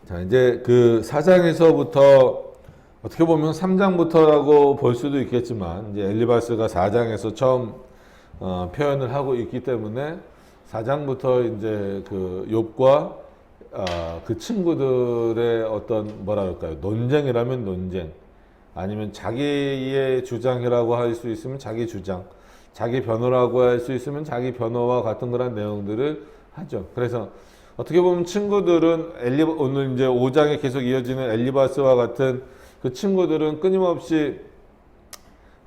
자, 이제 그 4장에서부터 어떻게 보면 3장부터라고 볼 수도 있겠지만 이제 엘리바스가 4장에서 처음 표현을 하고 있기 때문에 4장부터 이제 그 욥과 그 친구들의 어떤 뭐라 그럴까요? 논쟁이라면 논쟁, 아니면 자기의 주장이라고 할 수 있으면 자기 주장, 자기 변호라고 할 수 있으면 자기 변호와 같은 그런 내용들을 하죠. 그래서 어떻게 보면 친구들은 오늘 이제 5장에 계속 이어지는 엘리바스와 같은 그 친구들은 끊임없이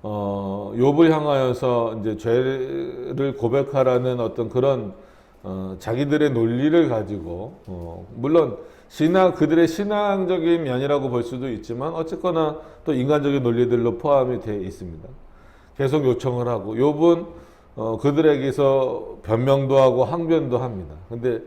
욥을 향하여서 이제 죄를 고백하라는 어떤 그런 자기들의 논리를 가지고 물론 그들의 신앙적인 면이라고 볼 수도 있지만 어쨌거나 또 인간적인 논리들로 포함이 되어 있습니다. 계속 요청을 하고 욥은 그들에게서 변명도 하고 항변도 합니다. 근데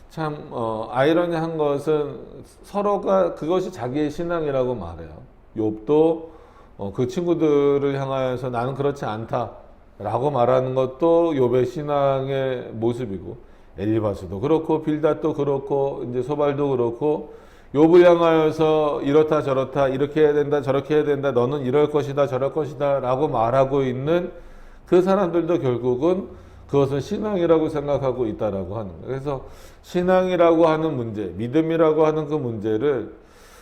참 아이러니한 것은 서로가 그것이 자기의 신앙이라고 말해요. 욥도 그 친구들을 향하여서 나는 그렇지 않다라고 말하는 것도 욥의 신앙의 모습이고, 엘리바스도 그렇고 빌닷도 그렇고 이제 소발도 그렇고 욥을 향하여서 이렇다 저렇다 이렇게 해야 된다 저렇게 해야 된다 너는 이럴 것이다 저럴 것이다 라고 말하고 있는 그 사람들도 결국은 그것은 신앙이라고 생각하고 있다라고 하는 거예요. 그래서 신앙이라고 하는 문제, 믿음이라고 하는 그 문제를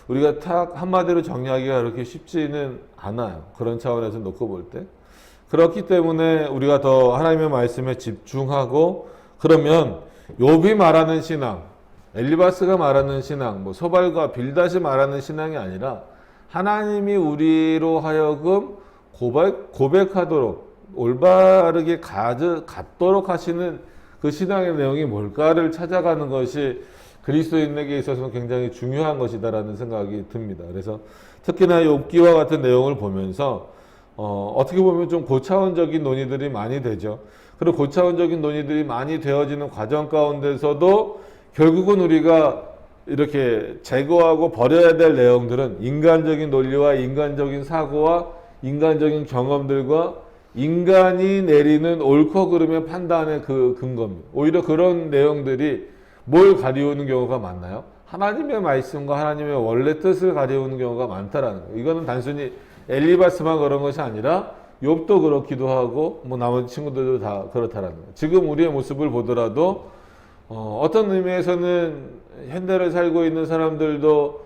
우리가 딱 한마디로 정리하기가 그렇게 쉽지는 않아요. 그런 차원에서 놓고 볼 때. 그렇기 때문에 우리가 더 하나님의 말씀에 집중하고, 그러면 욥이 말하는 신앙, 엘리바스가 말하는 신앙, 뭐 소발과 빌닷이 말하는 신앙이 아니라 하나님이 우리로 하여금 고백하도록 올바르게 갖도록 하시는 그 신앙의 내용이 뭘까를 찾아가는 것이 그리스도인에게 있어서는 굉장히 중요한 것이다라는 생각이 듭니다. 그래서 특히나 욥기와 같은 내용을 보면서 어떻게 보면 좀 고차원적인 논의들이 많이 되죠. 그리고 고차원적인 논의들이 많이 되어지는 과정 가운데서도 결국은 우리가 이렇게 제거하고 버려야 될 내용들은 인간적인 논리와 인간적인 사고와 인간적인 경험들과 인간이 내리는 옳고 그름의 판단의 그 근거입니다. 오히려 그런 내용들이 뭘 가리우는 경우가 많나요? 하나님의 말씀과 하나님의 원래 뜻을 가리우는 경우가 많다라는 거예요. 이거는 단순히 엘리바스만 그런 것이 아니라 욥도 그렇기도 하고 뭐 나머지 친구들도 다 그렇다라는 거예요. 지금 우리의 모습을 보더라도 어떤 의미에서는 현대를 살고 있는 사람들도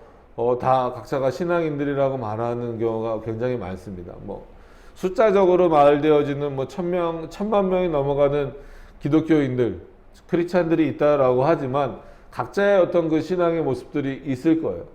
다 각자가 신앙인들이라고 말하는 경우가 굉장히 많습니다. 뭐 숫자적으로 말되어지는 뭐 1000만 명이 넘어가는 기독교인들, 크리스찬들이 있다라고 하지만 각자의 어떤 그 신앙의 모습들이 있을 거예요.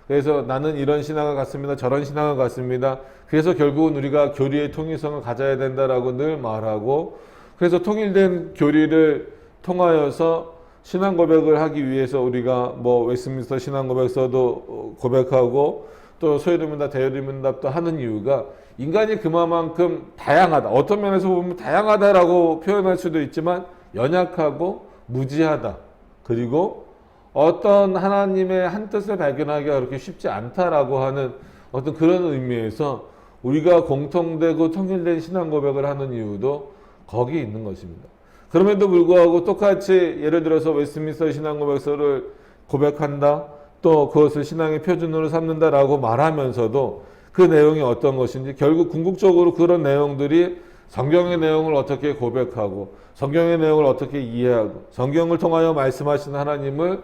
그래서 나는 이런 신앙을 갖습니다. 저런 신앙을 갖습니다. 그래서 결국은 우리가 교리의 통일성을 가져야 된다라고 늘 말하고, 그래서 통일된 교리를 통하여서 신앙 고백을 하기 위해서 우리가 뭐 웨스트민스터 신앙 고백서도 고백하고 또 소요리문답 대요리문답도 하는 이유가 인간이 그만큼 다양하다. 어떤 면에서 보면 다양하다라고 표현할 수도 있지만 연약하고 무지하다. 그리고 어떤 하나님의 한 뜻을 발견하기가 그렇게 쉽지 않다라고 하는 어떤 그런 의미에서 우리가 공통되고 통일된 신앙 고백을 하는 이유도 거기 있는 것입니다. 그럼에도 불구하고 똑같이 예를 들어서 웨스트민스터 신앙 고백서를 고백한다, 또 그것을 신앙의 표준으로 삼는다라고 말하면서도 그 내용이 어떤 것인지 결국 궁극적으로 그런 내용들이 성경의 내용을 어떻게 고백하고 성경의 내용을 어떻게 이해하고 성경을 통하여 말씀하시는 하나님을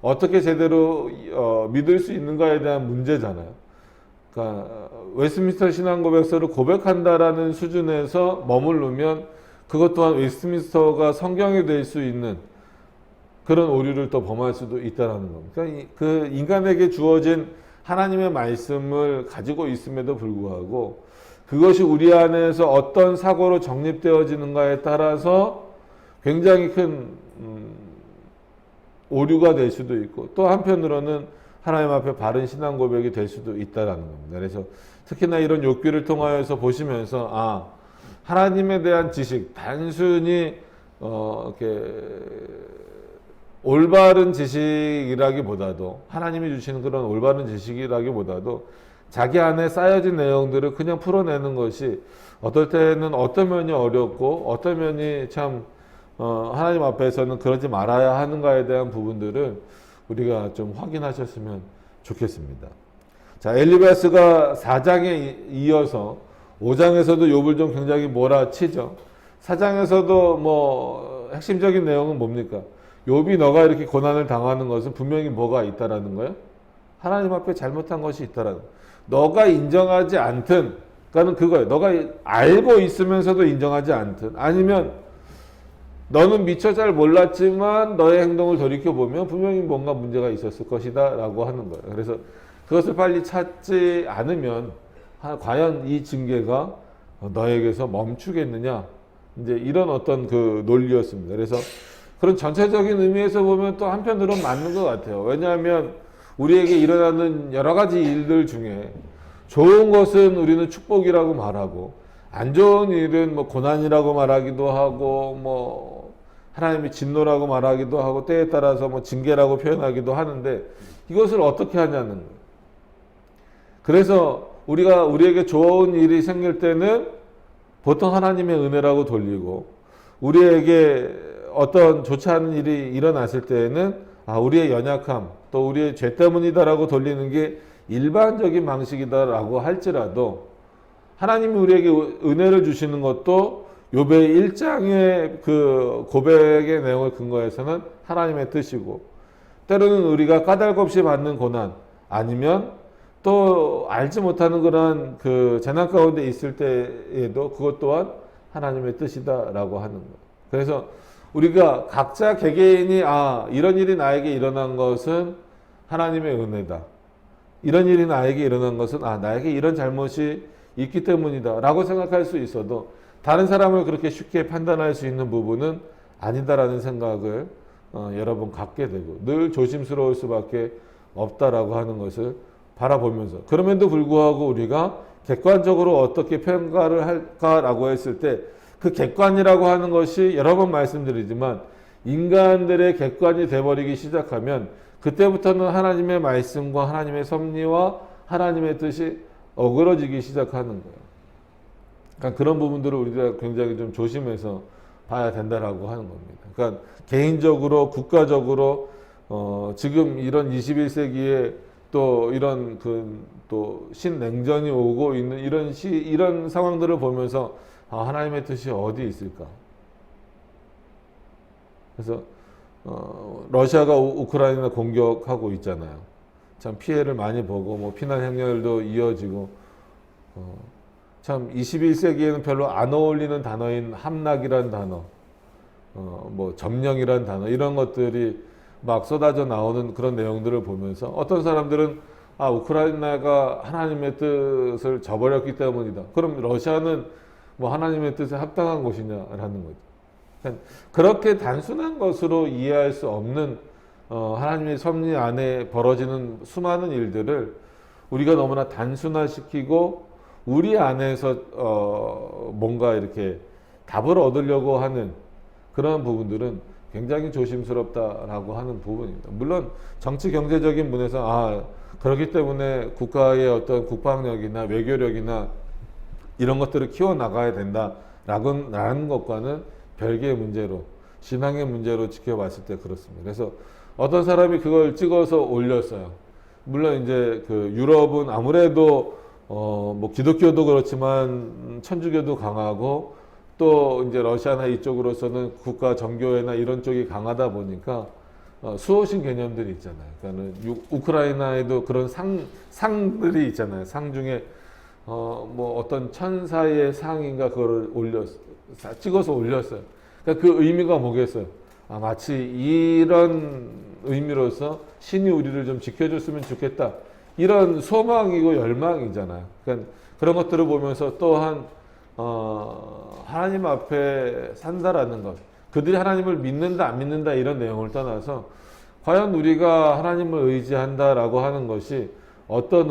어떻게 제대로 믿을 수 있는가에 대한 문제잖아요. 그러니까 웨스트민스터 신앙 고백서를 고백한다라는 수준에서 머무르면 그것 또한 웨스트민스터가 성경이 될 수 있는 그런 오류를 또 범할 수도 있다는 겁니다. 그러니까 그 인간에게 주어진 하나님의 말씀을 가지고 있음에도 불구하고 그것이 우리 안에서 어떤 사고로 정립되어지는가에 따라서 굉장히 큰 오류가 될 수도 있고, 또 한편으로는 하나님 앞에 바른 신앙 고백이 될 수도 있다는 겁니다. 그래서 특히나 이런 욥기를 통하여서 보시면서 하나님에 대한 지식, 단순히 이렇게 올바른 지식이라기보다도, 하나님이 주시는 그런 올바른 지식이라기보다도 자기 안에 쌓여진 내용들을 그냥 풀어내는 것이 어떨 때는 어떤 면이 어렵고 어떤 면이 참 하나님 앞에서는 그러지 말아야 하는가에 대한 부분들을 우리가 좀 확인하셨으면 좋겠습니다. 자, 엘리바스가 4장에 이어서 5장에서도 욥을 좀 굉장히 몰아치죠. 4장에서도 뭐 핵심적인 내용은 뭡니까? 욥이 너가 이렇게 고난을 당하는 것은 분명히 뭐가 있다라는 거예요? 하나님 앞에 잘못한 것이 있다라는 거예요. 너가 인정하지 않든, 그러니까 그거예요. 너가 알고 있으면서도 인정하지 않든, 아니면 너는 미처 잘 몰랐지만 너의 행동을 돌이켜보면 분명히 뭔가 문제가 있었을 것이다 라고 하는 거예요. 그래서 그것을 빨리 찾지 않으면 과연 이 징계가 너에게서 멈추겠느냐, 이제 이런 어떤 그 논리였습니다. 그래서 그런 전체적인 의미에서 보면 또 한편으로는 맞는 것 같아요. 왜냐하면 우리에게 일어나는 여러 가지 일들 중에 좋은 것은 우리는 축복이라고 말하고, 안 좋은 일은 뭐 고난이라고 말하기도 하고, 뭐 하나님의 진노라고 말하기도 하고, 때에 따라서 뭐 징계라고 표현하기도 하는데, 이것을 어떻게 하냐는 거예요. 그래서 우리에게 좋은 일이 생길 때는 보통 하나님의 은혜라고 돌리고, 우리에게 어떤 좋지 않은 일이 일어났을 때에는 우리의 연약함, 또 우리의 죄 때문이다라고 돌리는 게 일반적인 방식이다라고 할지라도, 하나님이 우리에게 은혜를 주시는 것도 욥의 1장의 그 고백의 내용을 근거해서는 하나님의 뜻이고, 때로는 우리가 까닭 없이 받는 고난, 아니면 또 알지 못하는 그런 그 재난 가운데 있을 때에도 그것 또한 하나님의 뜻이다라고 하는 거예요. 그래서 우리가 각자 개개인이 이런 일이 나에게 일어난 것은 하나님의 은혜다, 이런 일이 나에게 일어난 것은 나에게 이런 잘못이 있기 때문이다 라고 생각할 수 있어도, 다른 사람을 그렇게 쉽게 판단할 수 있는 부분은 아니다라는 생각을 여러분 갖게 되고, 늘 조심스러울 수밖에 없다라고 하는 것을 바라보면서, 그럼에도 불구하고 우리가 객관적으로 어떻게 평가를 할까라고 했을 때, 그 객관이라고 하는 것이 여러 번 말씀드리지만 인간들의 객관이 돼버리기 시작하면 그때부터는 하나님의 말씀과 하나님의 섭리와 하나님의 뜻이 어그러지기 시작하는 거예요. 그러니까 그런 부분들을 우리가 굉장히 좀 조심해서 봐야 된다라고 하는 겁니다. 그러니까 개인적으로, 국가적으로 지금 이런 21세기에 또 이런 또 신냉전이 오고 있는 이런 상황들을 보면서 하나님의 뜻이 어디 있을까? 그래서 러시아가 우크라이나 공격하고 있잖아요. 참 피해를 많이 보고 뭐 피난 행렬도 이어지고, 참 21세기에는 별로 안 어울리는 단어인 함락이란 단어, 뭐 점령이란 단어, 이런 것들이 막 쏟아져 나오는 그런 내용들을 보면서 어떤 사람들은 우크라이나가 하나님의 뜻을 저버렸기 때문이다. 그럼 러시아는 뭐 하나님의 뜻에 합당한 곳이냐라는 거죠. 그러니까 그렇게 단순한 것으로 이해할 수 없는 하나님의 섭리 안에 벌어지는 수많은 일들을 우리가 너무나 단순화시키고, 우리 안에서 뭔가 이렇게 답을 얻으려고 하는 그런 부분들은 굉장히 조심스럽다라고 하는 부분입니다. 물론 정치 경제적인 면에서 그렇기 때문에 국가의 어떤 국방력이나 외교력이나 이런 것들을 키워나가야 된다라는 것과는 별개의 문제로, 신앙의 문제로 지켜봤을 때 그렇습니다. 그래서 어떤 사람이 그걸 찍어서 올렸어요. 물론 이제 그 유럽은 아무래도 뭐 기독교도 그렇지만 천주교도 강하고, 또 이제 러시아나 이쪽으로서는 국가 정교회나 이런 쪽이 강하다 보니까 수호신 개념들이 있잖아요. 그러니까는 우크라이나에도 그런 상들이 있잖아요. 상 중에 뭐 어떤 천사의 상인가 그거를 찍어서 올렸어요. 그러니까 그 의미가 뭐겠어요? 마치 이런 의미로서 신이 우리를 좀 지켜줬으면 좋겠다, 이런 소망이고 열망이잖아요. 그러니까 그런 것들을 보면서 또한 하나님 앞에 산다라는 것, 그들이 하나님을 믿는다 안 믿는다 이런 내용을 떠나서 과연 우리가 하나님을 의지한다라고 하는 것이 어떤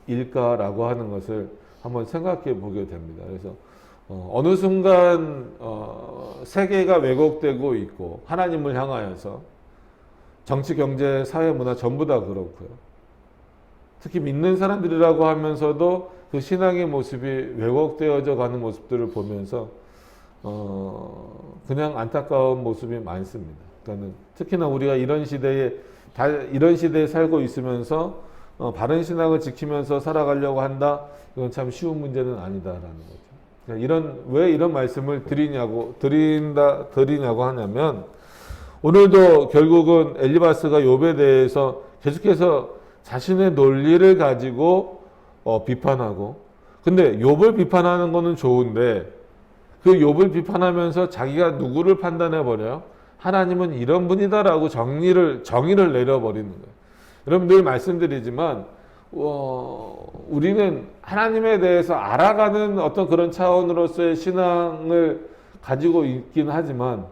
의미일까라고 하는 것을 한번 생각해 보게 됩니다. 그래서 어느 순간 세계가 왜곡되고 있고, 하나님을 향하여서 정치, 경제, 사회, 문화 전부 다 그렇고요. 특히 믿는 사람들이라고 하면서도 그 신앙의 모습이 왜곡되어져 가는 모습들을 보면서 그냥 안타까운 모습이 많습니다. 그러니까 특히나 우리가 이런 시대에 다 이런 시대에 살고 있으면서 바른 신앙을 지키면서 살아가려고 한다. 이건 참 쉬운 문제는 아니다라는 거죠. 왜 이런 말씀을 드리냐고 하냐면, 오늘도 결국은 엘리바스가 욥에 대해서 계속해서 자신의 논리를 가지고 비판하고, 근데 욥을 비판하는 거는 좋은데 그 욥을 비판하면서 자기가 누구를 판단해 버려요? 하나님은 이런 분이다라고 정의를 내려버리는 거예요. 여러분 늘 말씀드리지만 우리는 하나님에 대해서 알아가는 어떤 그런 차원으로서의 신앙을 가지고 있긴 하지만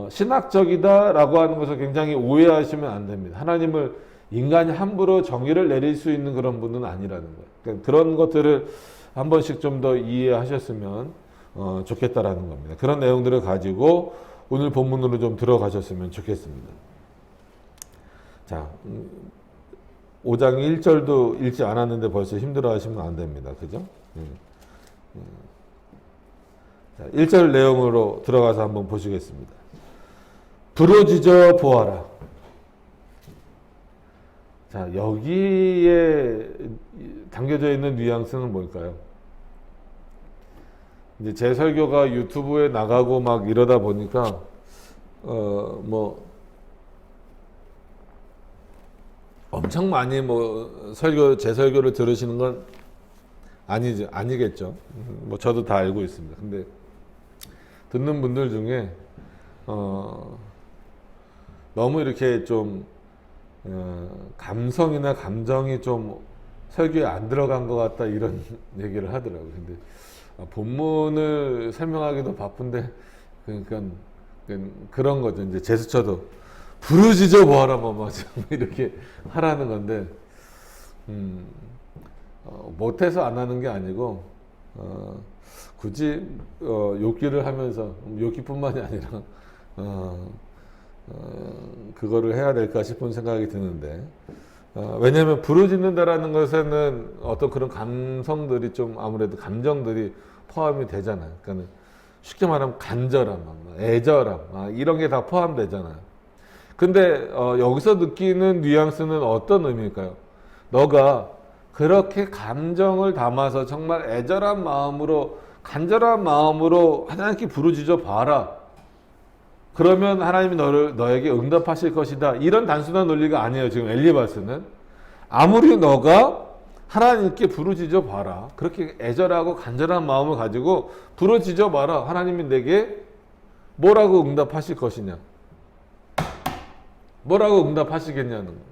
신학적이다라고 하는 것을 굉장히 오해하시면 안 됩니다. 하나님을 인간이 함부로 정의를 내릴 수 있는 그런 분은 아니라는 거예요. 그러니까 그런 것들을 한 번씩 좀 더 이해하셨으면 좋겠다라는 겁니다. 그런 내용들을 가지고 오늘 본문으로 좀 들어가셨으면 좋겠습니다. 자, 5장 1절도 읽지 않았는데 벌써 힘들어 하시면 안 됩니다. 그죠? 자, 1절 내용으로 들어가서 한번 보시겠습니다. 부르짖어 보아라. 자, 여기에 담겨져 있는 뉘앙스는 뭘까요? 이제 제 설교가 유튜브에 나가고 막 이러다 보니까 엄청 많이 제 설교를 들으시는 건 아니겠죠. 저도 다 알고 있습니다. 근데 듣는 분들 중에 너무 이렇게 좀 감성이나 감정이 좀 설교에 안 들어간 것 같다 이런 얘기를 하더라고요. 근데 본문을 설명하기도 바쁜데 그러니까 그런 거죠. 이제 제스처도 부르짖어 보아라 이렇게 하라는 건데 못해서 안 하는 게 아니고 굳이 욕기를 하면서 욕기뿐만이 아니라 그거를 해야 될까 싶은 생각이 드는데 왜냐하면 부르짖는다라는 것에는 어떤 그런 감성들이 좀 아무래도 감정들이 포함이 되잖아요. 그러니까 쉽게 말하면 간절함, 애절함 이런 게 다 포함되잖아요. 근데 여기서 느끼는 뉘앙스는 어떤 의미일까요? 너가 그렇게 감정을 담아서 정말 애절한 마음으로 간절한 마음으로 하나님께 부르짖어 봐라. 그러면 하나님이 너에게 응답하실 것이다. 이런 단순한 논리가 아니에요. 지금 엘리바스는 아무리 너가 하나님께 부르짖어 봐라. 그렇게 애절하고 간절한 마음을 가지고 부르짖어 봐라. 하나님이 내게 뭐라고 응답하실 것이냐? 뭐라고 응답하시겠냐는 거예요.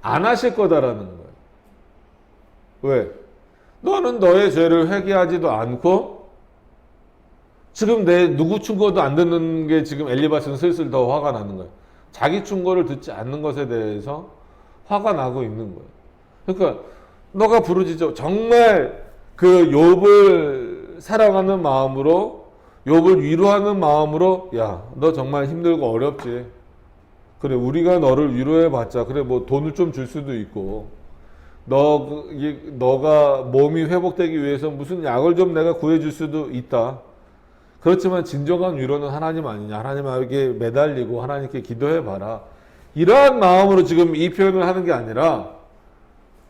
안 하실 거다라는 거예요. 왜? 너는 너의 죄를 회개하지도 않고 지금 누구 충고도 안 듣는 게 지금 엘리바스는 슬슬 더 화가 나는 거예요. 자기 충고를 듣지 않는 것에 대해서 화가 나고 있는 거예요. 그러니까 너가 부르짖어 정말 그 욥을 사랑하는 마음으로 욥을 위로하는 마음으로 야, 너 정말 힘들고 어렵지. 그래 우리가 너를 위로해 봤자 그래 돈을 좀 줄 수도 있고 너가 몸이 회복되기 위해서 무슨 약을 좀 내가 구해줄 수도 있다. 그렇지만 진정한 위로는 하나님 아니냐. 하나님에게 매달리고 하나님께 기도해봐라. 이러한 마음으로 지금 이 표현을 하는 게 아니라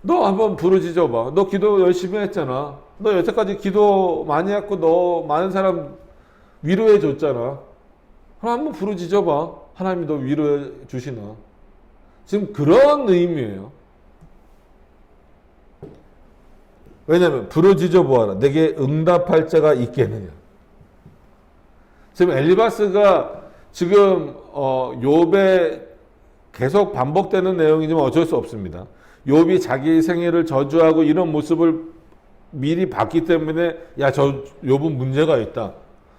너 한번 부르짖어봐. 너 기도 열심히 했잖아. 너 여태까지 기도 많이 했고 너 많은 사람 위로해 줬잖아. 그럼 한번 부르짖어봐. 하나님이 너 위로해 주시나. 지금 그런 의미예요. 왜냐하면 부르짖어 보아라. 내게 응답할 자가 있겠느냐. 지금 엘리바스가 지금 욥에 계속 반복되는 내용이지만 어쩔 수 없습니다. 욥이 자기 생애를 저주하고 이런 모습을 미리 봤기 때문에 저 욥은 문제가 있다.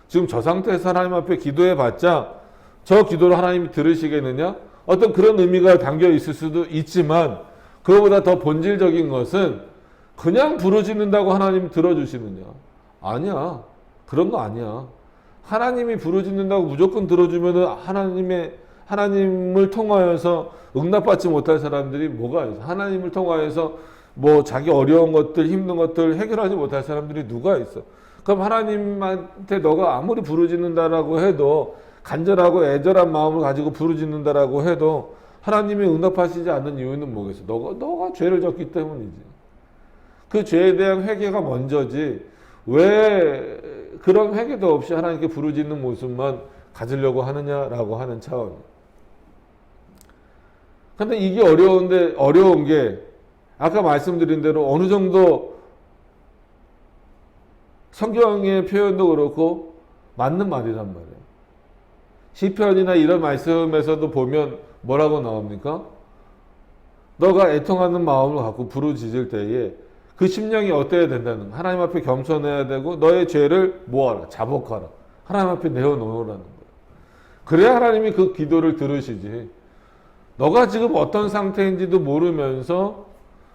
지금 저 상태에서 하나님 앞에 기도해봤자 저 기도를 하나님이 들으시겠느냐? 어떤 그런 의미가 담겨 있을 수도 있지만 그거보다 더 본질적인 것은 그냥 부르짖는다고 하나님이 들어주시느냐? 아니야. 그런 거 아니야. 하나님이 부르짖는다고 무조건 들어주면은 하나님을 통하여서 응답받지 못할 사람들이 뭐가 있어? 하나님을 통하여서 자기 어려운 것들, 힘든 것들 해결하지 못할 사람들이 누가 있어? 그럼 하나님한테 너가 아무리 부르짖는다라고 해도 간절하고 애절한 마음을 가지고 부르짖는다라고 해도 하나님이 응답하시지 않는 이유는 뭐겠어? 너가 죄를 졌기 때문이지. 그 죄에 대한 회개가 먼저지. 왜 그런 회개도 없이 하나님께 부르짖는 모습만 가지려고 하느냐라고 하는 차원. 근데 이게 어려운 게 아까 말씀드린 대로 어느 정도 성경의 표현도 그렇고 맞는 말이란 말이에요. 시편이나 이런 말씀에서도 보면 뭐라고 나옵니까? 너가 애통하는 마음을 갖고 부르짖을 때에 그 심령이 어때야 된다는 거야. 하나님 앞에 겸손해야 되고 너의 죄를 모아라, 자복하라. 하나님 앞에 내어놓으라는 거야. 그래야 하나님이 그 기도를 들으시지. 너가 지금 어떤 상태인지도 모르면서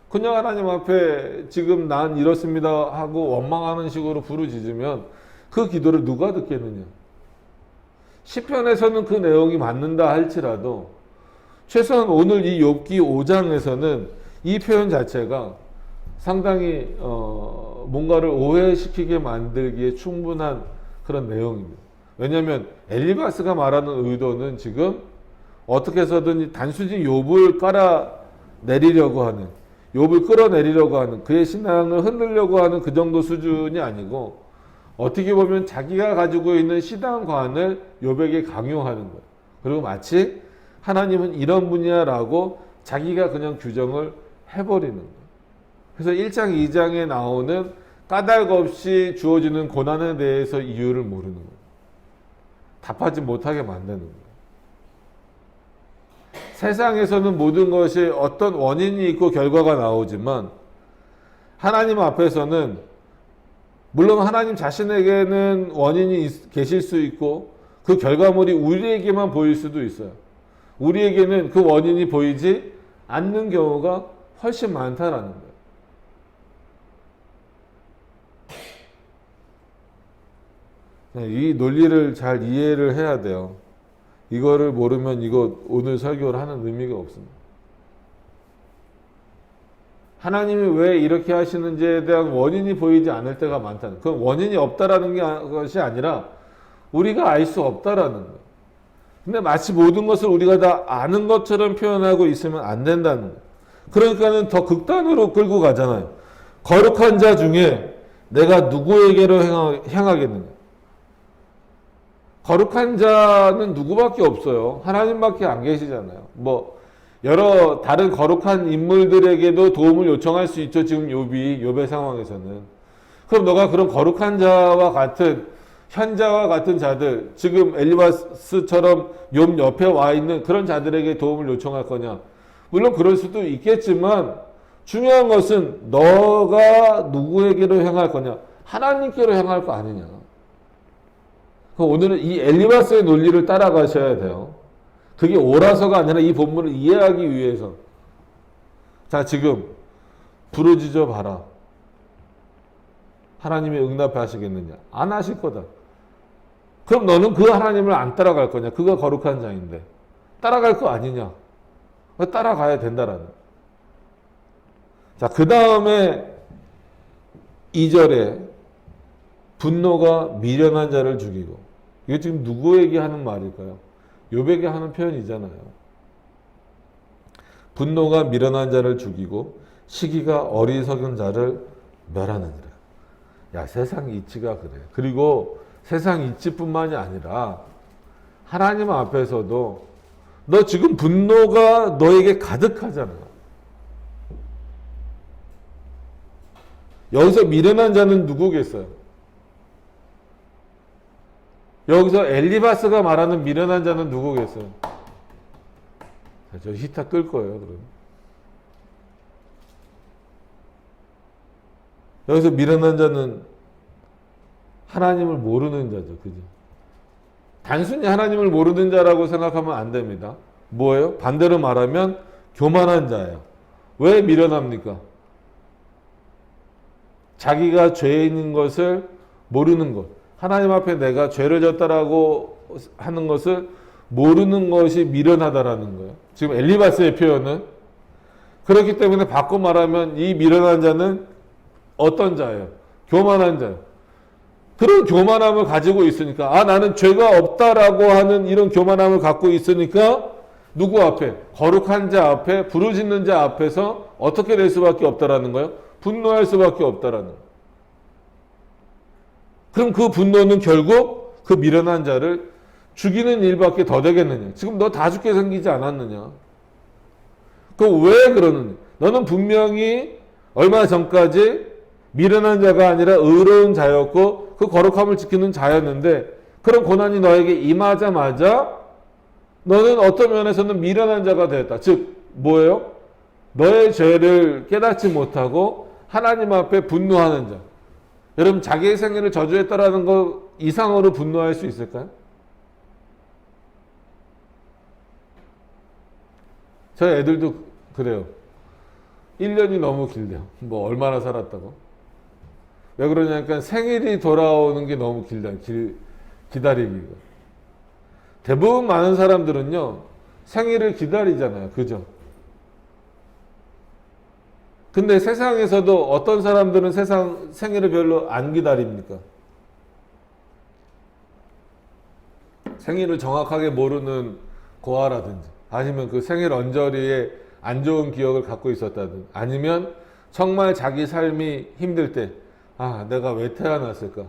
그냥 하나님 앞에 지금 난 이렇습니다 하고 원망하는 식으로 부르짖으면 그 기도를 누가 듣겠느냐. 시편에서는 그 내용이 맞는다 할지라도 최소한 오늘 이 욥기 5장에서는 이 표현 자체가 상당히 뭔가를 오해시키게 만들기에 충분한 그런 내용입니다. 왜냐하면 엘리바스가 말하는 의도는 지금 어떻게 해서든 단순히 욥을 깔아내리려고 하는, 욥을 끌어내리려고 하는, 그의 신앙을 흔들려고 하는 그 정도 수준이 아니고 어떻게 보면 자기가 가지고 있는 신앙관을 욥에게 강요하는 거예요. 그리고 마치 하나님은 이런 분이야라고 자기가 그냥 규정을 해버리는 거예요. 그래서 1장, 2장에 나오는 까닭 없이 주어지는 고난에 대해서 이유를 모르는 거예요. 답하지 못하게 만드는 거예요. 세상에서는 모든 것이 어떤 원인이 있고 결과가 나오지만 하나님 앞에서는 물론 하나님 자신에게는 원인이 계실 수 있고 그 결과물이 우리에게만 보일 수도 있어요. 우리에게는 그 원인이 보이지 않는 경우가 훨씬 많다라는 거예요. 이 논리를 잘 이해를 해야 돼요. 이거를 모르면 이거 오늘 설교를 하는 의미가 없습니다. 하나님이 왜 이렇게 하시는지에 대한 원인이 보이지 않을 때가 많다는, 그건 원인이 없다라는 것이 아니라 우리가 알 수 없다라는 거예요. 근데 마치 모든 것을 우리가 다 아는 것처럼 표현하고 있으면 안 된다는 거예요. 그러니까는 더 극단으로 끌고 가잖아요. 거룩한 자 중에 내가 누구에게로 향하겠느냐. 거룩한 자는 누구밖에 없어요. 하나님밖에 안 계시잖아요. 뭐 여러 다른 거룩한 인물들에게도 도움을 요청할 수 있죠. 지금 욥의 상황에서는. 그럼 너가 그런 거룩한 자와 같은 현자와 같은 자들, 지금 엘리바스처럼 욥 옆에 와 있는 그런 자들에게 도움을 요청할 거냐? 물론 그럴 수도 있겠지만 중요한 것은 너가 누구에게로 향할 거냐? 하나님께로 향할 거 아니냐? 오늘은 이 엘리바스의 논리를 따라가셔야 돼요. 그게 옳아서가 아니라 이 본문을 이해하기 위해서. 자, 지금 부르짖어 봐라. 하나님이 응답하시겠느냐? 안 하실 거다. 그럼 너는 그 하나님을 안 따라갈 거냐? 그가 거룩한 자인데. 따라갈 거 아니냐? 따라가야 된다라는. 자, 그 다음에 2절에 분노가 미련한 자를 죽이고. 이게 지금 누구에게 하는 말일까요? 욥에게 하는 표현이잖아요. 분노가 미련한 자를 죽이고 시기가 어리석은 자를 멸하느니라. 야, 세상 이치가 그래. 그리고 세상 이치뿐만이 아니라 하나님 앞에서도 너 지금 분노가 너에게 가득하잖아요. 여기서 미련한 자는 누구겠어요? 여기서 엘리바스가 말하는 미련한 자는 누구겠어요? 저 히타 끌 거예요, 그럼. 여기서 미련한 자는 하나님을 모르는 자죠, 그죠? 단순히 하나님을 모르는 자라고 생각하면 안 됩니다. 뭐예요? 반대로 말하면 교만한 자예요. 왜 미련합니까? 자기가 죄인인 것을 모르는 것. 하나님 앞에 내가 죄를 졌다라고 하는 것을 모르는 것이 미련하다라는 거예요. 지금 엘리바스의 표현은. 그렇기 때문에 바꿔 말하면 이 미련한 자는 어떤 자예요? 교만한 자예요. 그런 교만함을 가지고 있으니까, 아, 나는 죄가 없다라고 하는 이런 교만함을 갖고 있으니까 누구 앞에? 거룩한 자 앞에, 부르짖는 자 앞에서 어떻게 될 수밖에 없다라는 거예요? 분노할 수밖에 없다라는 거예요. 그럼 그 분노는 결국 그 미련한 자를 죽이는 일밖에 더 되겠느냐? 지금 너 다 죽게 생기지 않았느냐? 그 왜 그러느냐? 너는 분명히 얼마 전까지 미련한 자가 아니라 의로운 자였고 그 거룩함을 지키는 자였는데 그런 고난이 너에게 임하자마자 너는 어떤 면에서는 미련한 자가 되었다. 즉 뭐예요? 너의 죄를 깨닫지 못하고 하나님 앞에 분노하는 자. 여러분 자기의 생애를 저주했다라는 거 이상으로 분노할 수 있을까요? 저희 애들도 그래요. 1년이 너무 길대요. 뭐 얼마나 살았다고? 왜 그러냐니까 생일이 돌아오는 게 너무 길다. 기다리기가. 대부분 많은 사람들은요. 생일을 기다리잖아요. 그죠? 근데 세상에서도 어떤 사람들은 생일을 별로 안 기다립니까? 생일을 정확하게 모르는 고아라든지 아니면 그 생일 언저리에 안 좋은 기억을 갖고 있었다든 아니면 정말 자기 삶이 힘들 때 아, 내가 왜 태어났을까?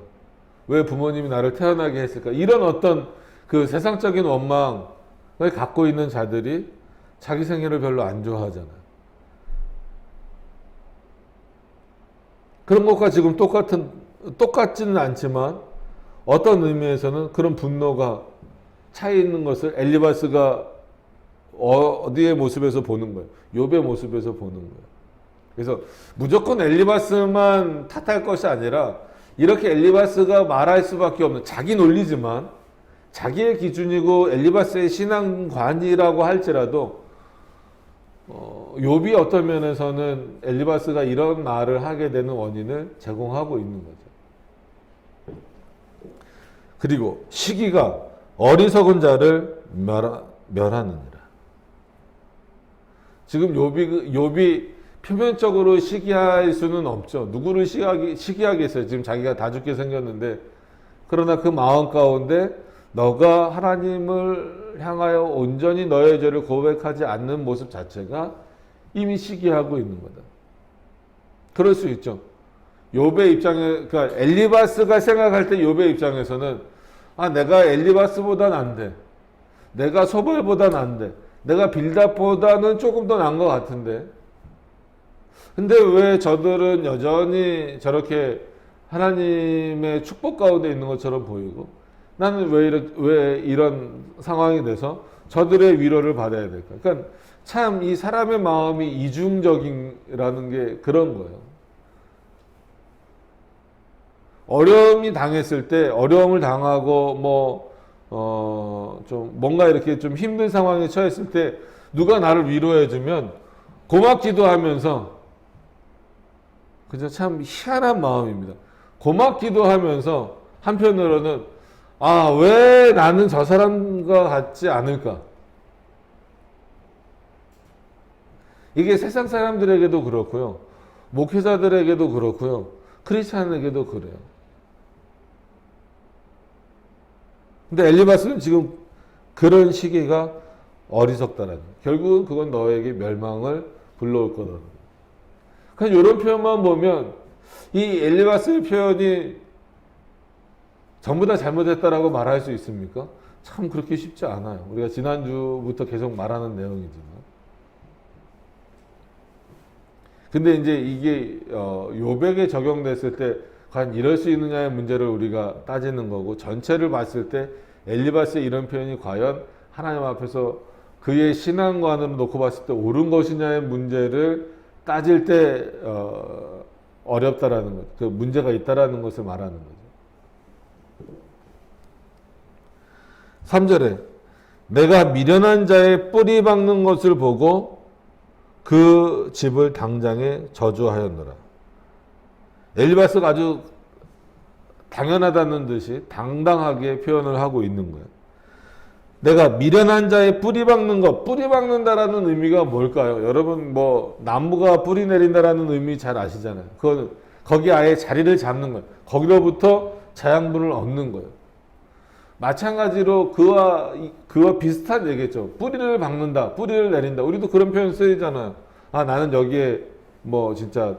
왜 부모님이 나를 태어나게 했을까? 이런 어떤 그 세상적인 원망을 갖고 있는 자들이 자기 생일을 별로 안 좋아하잖아요. 그런 것과 지금 똑같지는 않지만 어떤 의미에서는 그런 분노가 차이 있는 것을 엘리바스가 어디의 모습에서 보는 거예요? 욥의 모습에서 보는 거예요. 그래서 무조건 엘리바스만 탓할 것이 아니라 이렇게 엘리바스가 말할 수밖에 없는 자기 논리지만 자기의 기준이고 엘리바스의 신앙관이라고 할지라도 욥이 어떤 면에서는 엘리바스가 이런 말을 하게 되는 원인을 제공하고 있는 거죠. 그리고 시기가 어리석은 자를 멸하느니라. 지금 욥이 표면적으로 시기할 수는 없죠. 누구를 시기하겠어요. 지금 자기가 다 죽게 생겼는데 그러나 그 마음 가운데 너가 하나님을 향하여 온전히 너의 죄를 고백하지 않는 모습 자체가 이미 시기하고 있는 거다. 그럴 수 있죠. 욥의 입장에, 그러니까 엘리바스가 생각할 때 욥의 입장에서는 아, 내가 엘리바스보단 안 돼. 내가 소발보단 안 돼. 내가 빌닷보다는 조금 더 나은 것 같은데. 근데 왜 저들은 여전히 저렇게 하나님의 축복 가운데 있는 것처럼 보이고 나는 왜 이런 상황이 돼서 저들의 위로를 받아야 될까? 그러니까 참 이 사람의 마음이 이중적이라는 게 그런 거예요. 어려움이 당했을 때 어려움을 당하고 좀 뭔가 이렇게 좀 힘든 상황에 처했을 때 누가 나를 위로해주면 고맙기도 하면서 그죠? 참 희한한 마음입니다. 고맙기도 하면서 한편으로는 아, 왜 나는 저 사람과 같지 않을까? 이게 세상 사람들에게도 그렇고요. 목회자들에게도 그렇고요. 크리스찬에게도 그래요. 근데 엘리바스는 지금 그런 시기가 어리석다라는 거예요. 결국은 그건 너에게 멸망을 불러올 거라는 거예요. 그냥 이런 표현만 보면 이 엘리바스의 표현이 전부 다 잘못했다라고 말할 수 있습니까? 참 그렇게 쉽지 않아요. 우리가 지난주부터 계속 말하는 내용이지만. 근데 이제 이게 욥에게 적용됐을 때 과연 이럴 수 있느냐의 문제를 우리가 따지는 거고 전체를 봤을 때 엘리바스의 이런 표현이 과연 하나님 앞에서 그의 신앙관으로 놓고 봤을 때 옳은 것이냐의 문제를 따질 때 어렵다라는 것, 그 문제가 있다라는 것을 말하는 거죠. 3절에 내가 미련한 자의 뿌리 박는 것을 보고 그 집을 당장에 저주하였노라. 엘리바스가 아주 당연하다는 듯이 당당하게 표현을 하고 있는 거예요. 내가 미련한 자의 뿌리 박는 것, 뿌리 박는다라는 의미가 뭘까요? 여러분 뭐 나무가 뿌리 내린다라는 의미 잘 아시잖아요. 그건 거기 아예 자리를 잡는 거예요. 거기로부터 자양분을 얻는 거예요. 마찬가지로 그와 비슷한 얘기겠죠. 뿌리를 박는다, 뿌리를 내린다. 우리도 그런 표현 쓰이잖아요. 아, 나는 여기에 뭐 진짜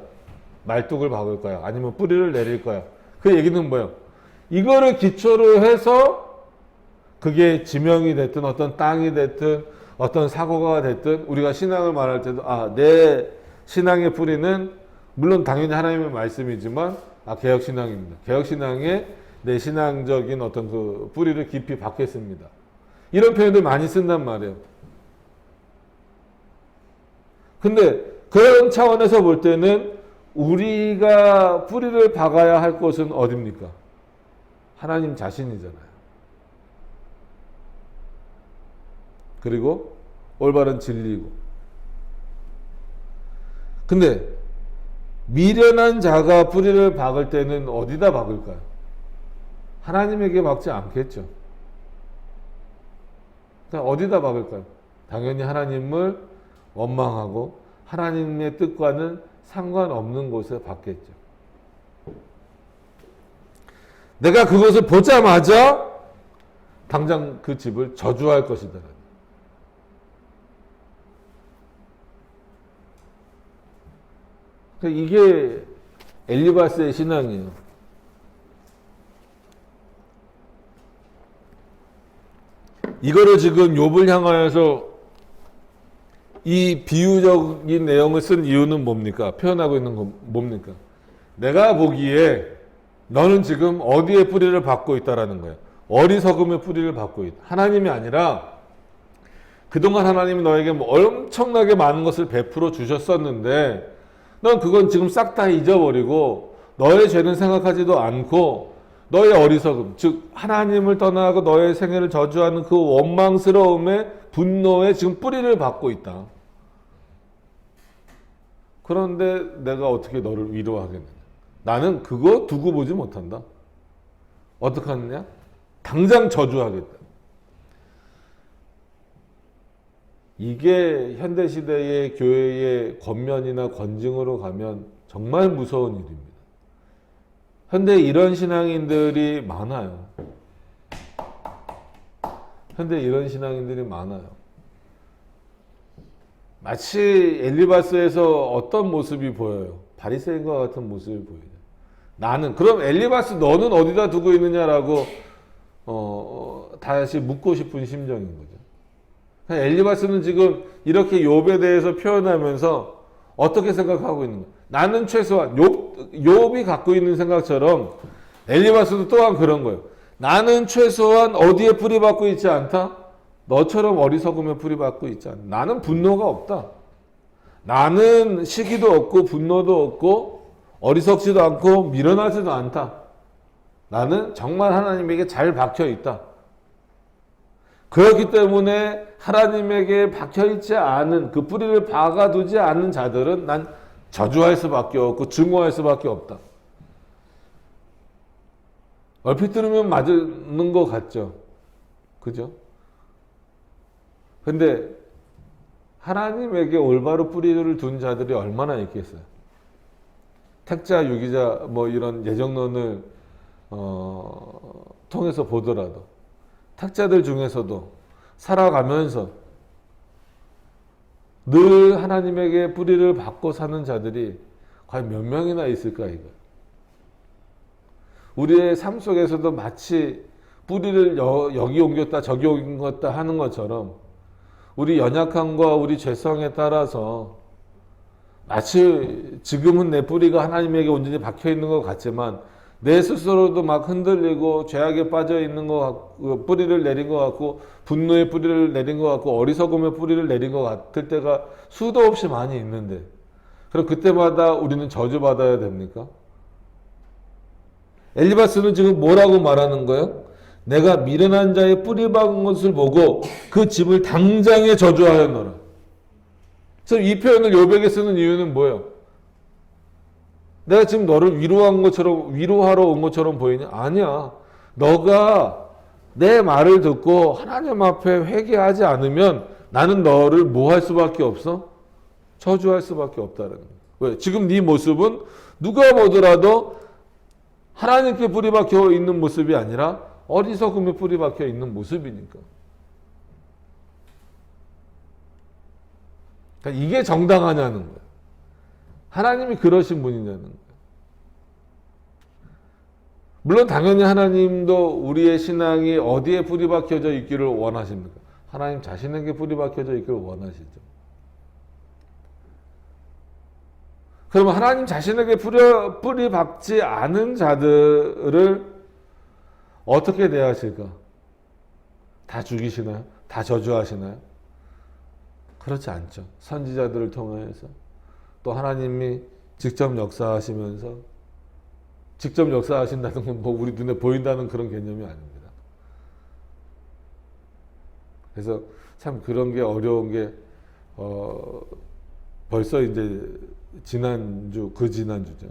말뚝을 박을 거야. 아니면 뿌리를 내릴 거야. 그 얘기는 뭐예요? 이거를 기초로 해서 그게 지명이 됐든 어떤 땅이 됐든 어떤 사고가 됐든 우리가 신앙을 말할 때도 아, 내 신앙의 뿌리는 물론 당연히 하나님의 말씀이지만 개혁신앙입니다. 개혁신앙에 내 신앙적인 어떤 그 뿌리를 깊이 박겠습니다. 이런 표현들 많이 쓴단 말이에요. 근데 그런 차원에서 볼 때는 우리가 뿌리를 박아야 할 곳은 어딥니까? 하나님 자신이잖아요. 그리고 올바른 진리고. 근데 미련한 자가 뿌리를 박을 때는 어디다 박을까요? 하나님에게 박지 않겠죠. 그러니까 어디다 박을까요? 당연히 하나님을 원망하고 하나님의 뜻과는 상관없는 곳에 박겠죠. 내가 그것을 보자마자 당장 그 집을 저주할 것이다. 이게 엘리바스의 신앙이에요. 이거를 지금 욥을 향하여서 이 비유적인 내용을 쓴 이유는 뭡니까? 표현하고 있는 건 뭡니까? 내가 보기에 너는 지금 어디에 뿌리를 박고 있다라는 거예요. 어리석음의 뿌리를 박고 있다. 하나님이 아니라 그동안 하나님이 너에게 뭐 엄청나게 많은 것을 베풀어 주셨었는데 넌 그건 지금 싹 다 잊어버리고 너의 죄는 생각하지도 않고 너의 어리석음, 즉 하나님을 떠나고 너의 생애를 저주하는 그 원망스러움에 분노에 지금 뿌리를 박고 있다. 그런데 내가 어떻게 너를 위로하겠느냐. 나는 그거 두고 보지 못한다. 어떻게 하느냐? 당장 저주하겠다. 이게 현대시대의 교회의 권면이나 권징으로 가면 정말 무서운 일입니다. 현대에 이런 신앙인들이 많아요. 현대에 이런 신앙인들이 많아요. 마치 엘리바스에서 어떤 모습이 보여요? 바리새인과 같은 모습이 보여요. 나는 그럼 엘리바스 너는 어디다 두고 있느냐라고 다시 묻고 싶은 심정인 거죠. 엘리바스는 지금 이렇게 욥에 대해서 표현하면서 어떻게 생각하고 있는 거예요? 나는 최소한 욥이 갖고 있는 생각처럼 엘리바스도 또한 그런 거예요. 나는 최소한 어디에 뿌리박고 있지 않다? 너처럼 어리석음에 뿌리박고 있지 않다. 나는 분노가 없다. 나는 시기도 없고 분노도 없고 어리석지도 않고 미련하지도 않다. 나는 정말 하나님에게 잘 박혀 있다. 그렇기 때문에 하나님에게 박혀있지 않은 그 뿌리를 박아두지 않는 자들은 난 저주할 수밖에 없고 증오할 수밖에 없다. 얼핏 들으면 맞는 것 같죠. 그죠? 근데 하나님에게 올바로 뿌리를 둔 자들이 얼마나 있겠어요. 택자, 유기자 뭐 이런 예정론을 통해서 보더라도 택자들 중에서도 살아가면서 늘 하나님에게 뿌리를 박고 사는 자들이 과연 몇 명이나 있을까 이거. 우리의 삶 속에서도 마치 뿌리를 여기 옮겼다 저기 옮겼다 하는 것처럼 우리 연약함과 우리 죄성에 따라서 마치 지금은 내 뿌리가 하나님에게 온전히 박혀 있는 것 같지만 내 스스로도 막 흔들리고 죄악에 빠져 있는 것 같고 뿌리를 내린 것 같고 분노의 뿌리를 내린 것 같고 어리석음의 뿌리를 내린 것 같을 때가 수도 없이 많이 있는데 그럼 그때마다 우리는 저주받아야 됩니까? 엘리바스는 지금 뭐라고 말하는 거예요? 내가 미련한 자의 뿌리 박은 것을 보고 그 집을 당장에 저주하였노라. 그래서 이 표현을 욥에게 쓰는 이유는 뭐예요? 내가 지금 너를 위로하러 온 것처럼 보이냐? 아니야. 너가 내 말을 듣고 하나님 앞에 회개하지 않으면 나는 너를 뭐 할 수밖에 없어? 저주할 수밖에 없다는 거예요. 왜? 지금 네 모습은 누가 보더라도 하나님께 뿌리 박혀 있는 모습이 아니라 어리석음에 뿌리 박혀 있는 모습이니까. 그러니까 이게 정당하냐는 거예요. 하나님이 그러신 분이냐는 거예요. 물론 당연히 하나님도 우리의 신앙이 어디에 뿌리 박혀져 있기를 원하십니까? 하나님 자신에게 뿌리 박혀져 있기를 원하시죠. 그러면 하나님 자신에게 뿌리 박지 않은 자들을 어떻게 대하실까? 다 죽이시나요? 다 저주하시나요? 그렇지 않죠. 선지자들을 통해서 또 하나님이 직접 역사하시면서, 직접 역사하신다는 건 뭐 우리 눈에 보인다는 그런 개념이 아닙니다. 그래서 참 그런 게 어려운 게 벌써 이제 지난주, 그 지난주죠.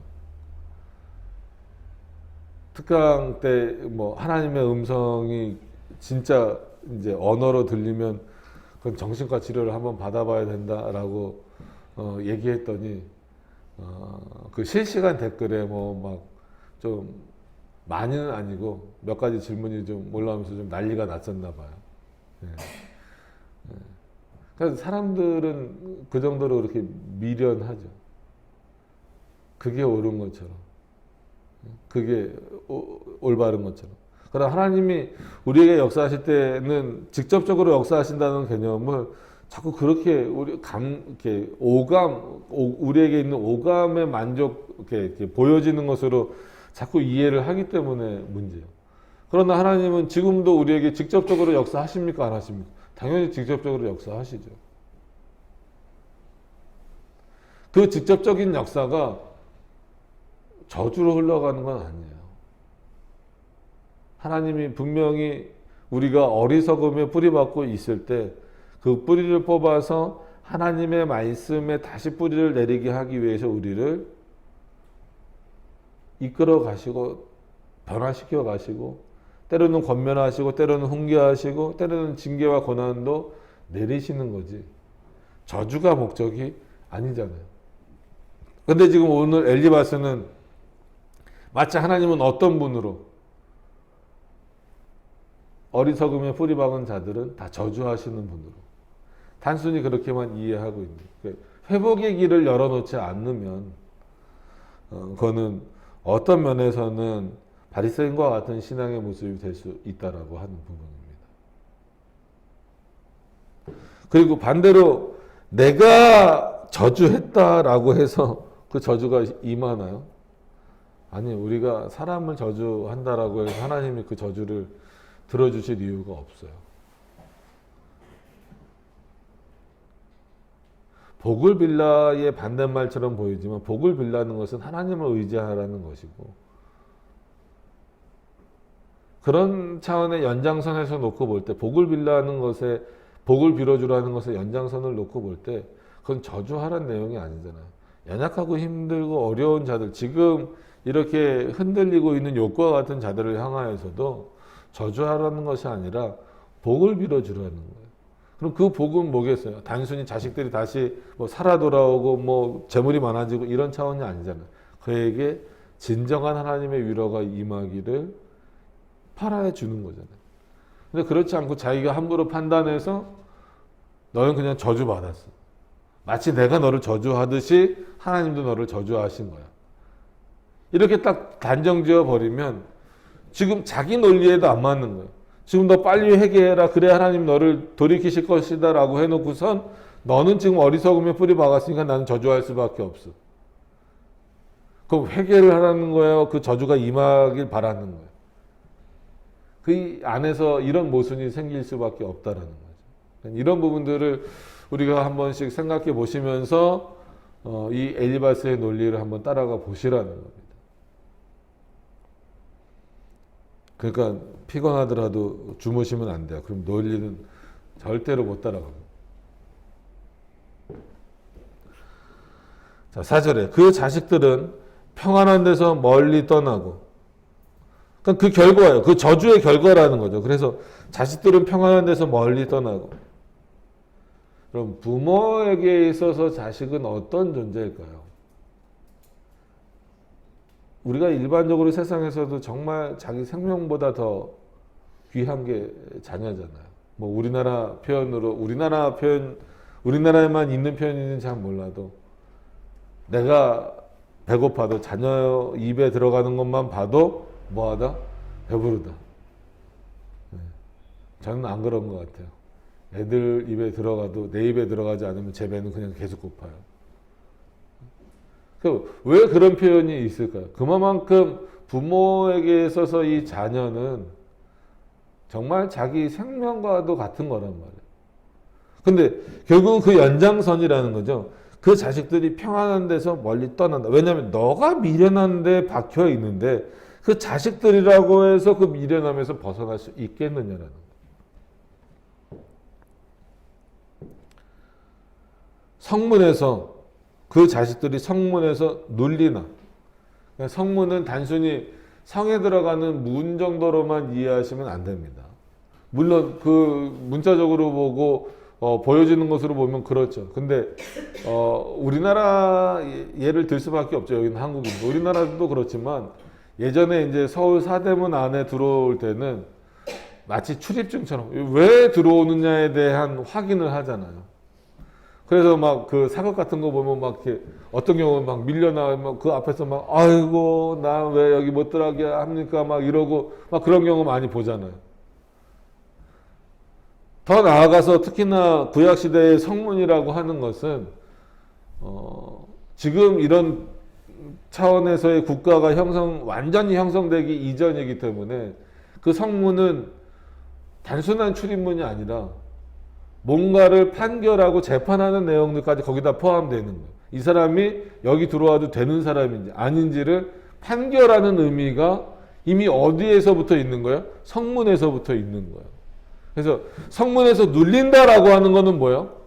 특강 때 뭐 하나님의 음성이 진짜 이제 언어로 들리면 그건 정신과 치료를 한번 받아봐야 된다라고 얘기했더니 그 실시간 댓글에 뭐 막 좀 많이는 아니고 몇 가지 질문이 좀 올라오면서 좀 난리가 났었나 봐요. 예. 예. 그래서 사람들은 그 정도로 그렇게 미련하죠. 그게 옳은 것처럼, 그게 올바른 것처럼. 그러나 하나님이 우리에게 역사하실 때는 직접적으로 역사하신다는 개념을 자꾸 그렇게 이렇게 우리에게 있는 오감의 만족, 이렇게 보여지는 것으로 자꾸 이해를 하기 때문에 문제예요. 그러나 하나님은 지금도 우리에게 직접적으로 역사하십니까? 안 하십니까? 당연히 직접적으로 역사하시죠. 그 직접적인 역사가 저주로 흘러가는 건 아니에요. 하나님이 분명히 우리가 어리석음에 뿌리박고 있을 때 그 뿌리를 뽑아서 하나님의 말씀에 다시 뿌리를 내리게 하기 위해서 우리를 이끌어 가시고 변화시켜 가시고 때로는 권면하시고 때로는 훈계하시고 때로는 징계와 고난도 내리시는 거지 저주가 목적이 아니잖아요. 근데 지금 오늘 엘리바스는 마치 하나님은 어떤 분으로 어리석음에 뿌리 박은 자들은 다 저주하시는 분으로 단순히 그렇게만 이해하고 있는 거예요. 회복의 길을 열어놓지 않으면 그거는 어떤 면에서는 바리새인과 같은 신앙의 모습이 될 수 있다라고 하는 부분입니다. 그리고 반대로 내가 저주했다라고 해서 그 저주가 임하나요? 아니, 우리가 사람을 저주한다라고 해서 하나님이 그 저주를 들어주실 이유가 없어요. 복을 빌라의 반대말처럼 보이지만 복을 빌라는 것은 하나님을 의지하라는 것이고 그런 차원의 연장선에서 놓고 볼 때 복을 빌라는 것에 복을 빌어주라는 것에 연장선을 놓고 볼 때 그건 저주하라는 내용이 아니잖아요. 연약하고 힘들고 어려운 자들 지금 이렇게 흔들리고 있는 욕과 같은 자들을 향하여서도 저주하라는 것이 아니라 복을 빌어주라는 거예요. 그럼 그 복은 뭐겠어요? 단순히 자식들이 다시 뭐 살아 돌아오고 뭐 재물이 많아지고 이런 차원이 아니잖아요. 그에게 진정한 하나님의 위로가 임하기를 바라해 주는 거잖아요. 근데 그렇지 않고 자기가 함부로 판단해서 너는 그냥 저주받았어. 마치 내가 너를 저주하듯이 하나님도 너를 저주하신 거야. 이렇게 딱 단정지어 버리면 지금 자기 논리에도 안 맞는 거예요. 지금 너 빨리 회개해라. 그래 하나님 너를 돌이키실 것이다 라고 해놓고선 너는 지금 어리석음에 뿌리 박았으니까 나는 저주할 수밖에 없어. 그럼 회개를 하라는 거예요? 그 저주가 임하길 바라는 거예요? 그 안에서 이런 모순이 생길 수밖에 없다라는 거죠. 이런 부분들을 우리가 한 번씩 생각해 보시면서 이 엘리바스의 논리를 한번 따라가 보시라는 겁니다. 그러니까 피곤하더라도 주무시면 안 돼요. 그럼 논리는 절대로 못 따라갑니다. 자, 4절에 그 자식들은 평안한 데서 멀리 떠나고 그러니까 그 결과예요. 그 저주의 결과라는 거죠. 그래서 자식들은 평안한 데서 멀리 떠나고 그럼 부모에게 있어서 자식은 어떤 존재일까요? 우리가 일반적으로 세상에서도 정말 자기 생명보다 더 귀한 게 자녀잖아요. 뭐 우리나라 표현으로 우리나라에만 있는 표현인지는 잘 몰라도 내가 배고파도 자녀 입에 들어가는 것만 봐도 뭐하다? 배부르다. 네. 저는 안 그런 것 같아요. 애들 입에 들어가도 내 입에 들어가지 않으면 제 배는 그냥 계속 고파요. 왜 그런 표현이 있을까요? 그만큼 부모에게 있어서 이 자녀는 정말 자기 생명과도 같은 거란 말이에요. 근데 결국은 그 연장선이라는 거죠. 그 자식들이 평안한 데서 멀리 떠난다. 왜냐하면 너가 미련한 데 박혀 있는데 그 자식들이라고 해서 그 미련함에서 벗어날 수 있겠느냐라는 거예요. 성문에서 그 자식들이 성문에서 눌리나. 성문은 단순히 성에 들어가는 문 정도로만 이해하시면 안 됩니다. 물론 그 문자적으로 보고 보여지는 것으로 보면 그렇죠. 근데 우리나라 예를 들 수밖에 없죠. 여기는 한국인데 우리나라도 그렇지만 예전에 이제 서울 사대문 안에 들어올 때는 마치 출입증처럼 왜 들어오느냐에 대한 확인을 하잖아요. 그래서 막 그 사극 같은 거 보면 막 이렇게 어떤 경우는 막 밀려나 막 그 앞에서 막 아이고 나 왜 여기 못 들어가게 합니까 막 이러고 막 그런 경우 많이 보잖아요. 더 나아가서 특히나 구약 시대의 성문이라고 하는 것은 지금 이런 차원에서의 국가가 완전히 형성되기 이전이기 때문에 그 성문은 단순한 출입문이 아니라 뭔가를 판결하고 재판하는 내용들까지 거기다 포함되는 거예요. 이 사람이 여기 들어와도 되는 사람인지 아닌지를 판결하는 의미가 이미 어디에서부터 있는 거예요? 성문에서부터 있는 거예요. 그래서 성문에서 눌린다라고 하는 거는 뭐예요?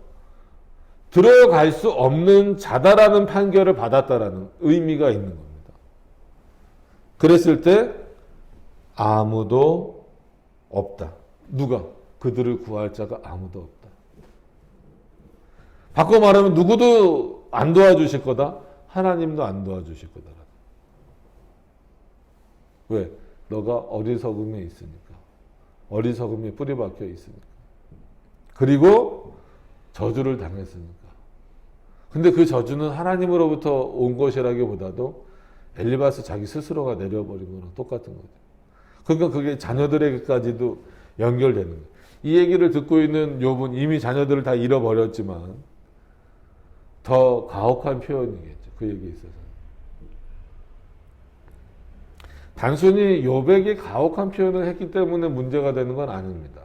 들어갈 수 없는 자다라는 판결을 받았다라는 의미가 있는 겁니다. 그랬을 때 아무도 없다. 누가? 그들을 구할 자가 아무도 없다. 바꿔 말하면 누구도 안 도와주실 거다. 하나님도 안 도와주실 거다. 왜? 너가 어리석음에 있으니까. 어리석음에 뿌리 박혀 있으니까. 그리고 저주를 당했으니까. 근데 그 저주는 하나님으로부터 온 것이라기보다도 엘리바스 자기 스스로가 내려버린 거랑 똑같은 거죠. 그러니까 그게 자녀들에게까지도 연결되는 거예요. 이 얘기를 듣고 있는 욥은 이미 자녀들을 다 잃어버렸지만 더 가혹한 표현이겠죠. 그 얘기에 있어서. 단순히 욥에게 가혹한 표현을 했기 때문에 문제가 되는 건 아닙니다.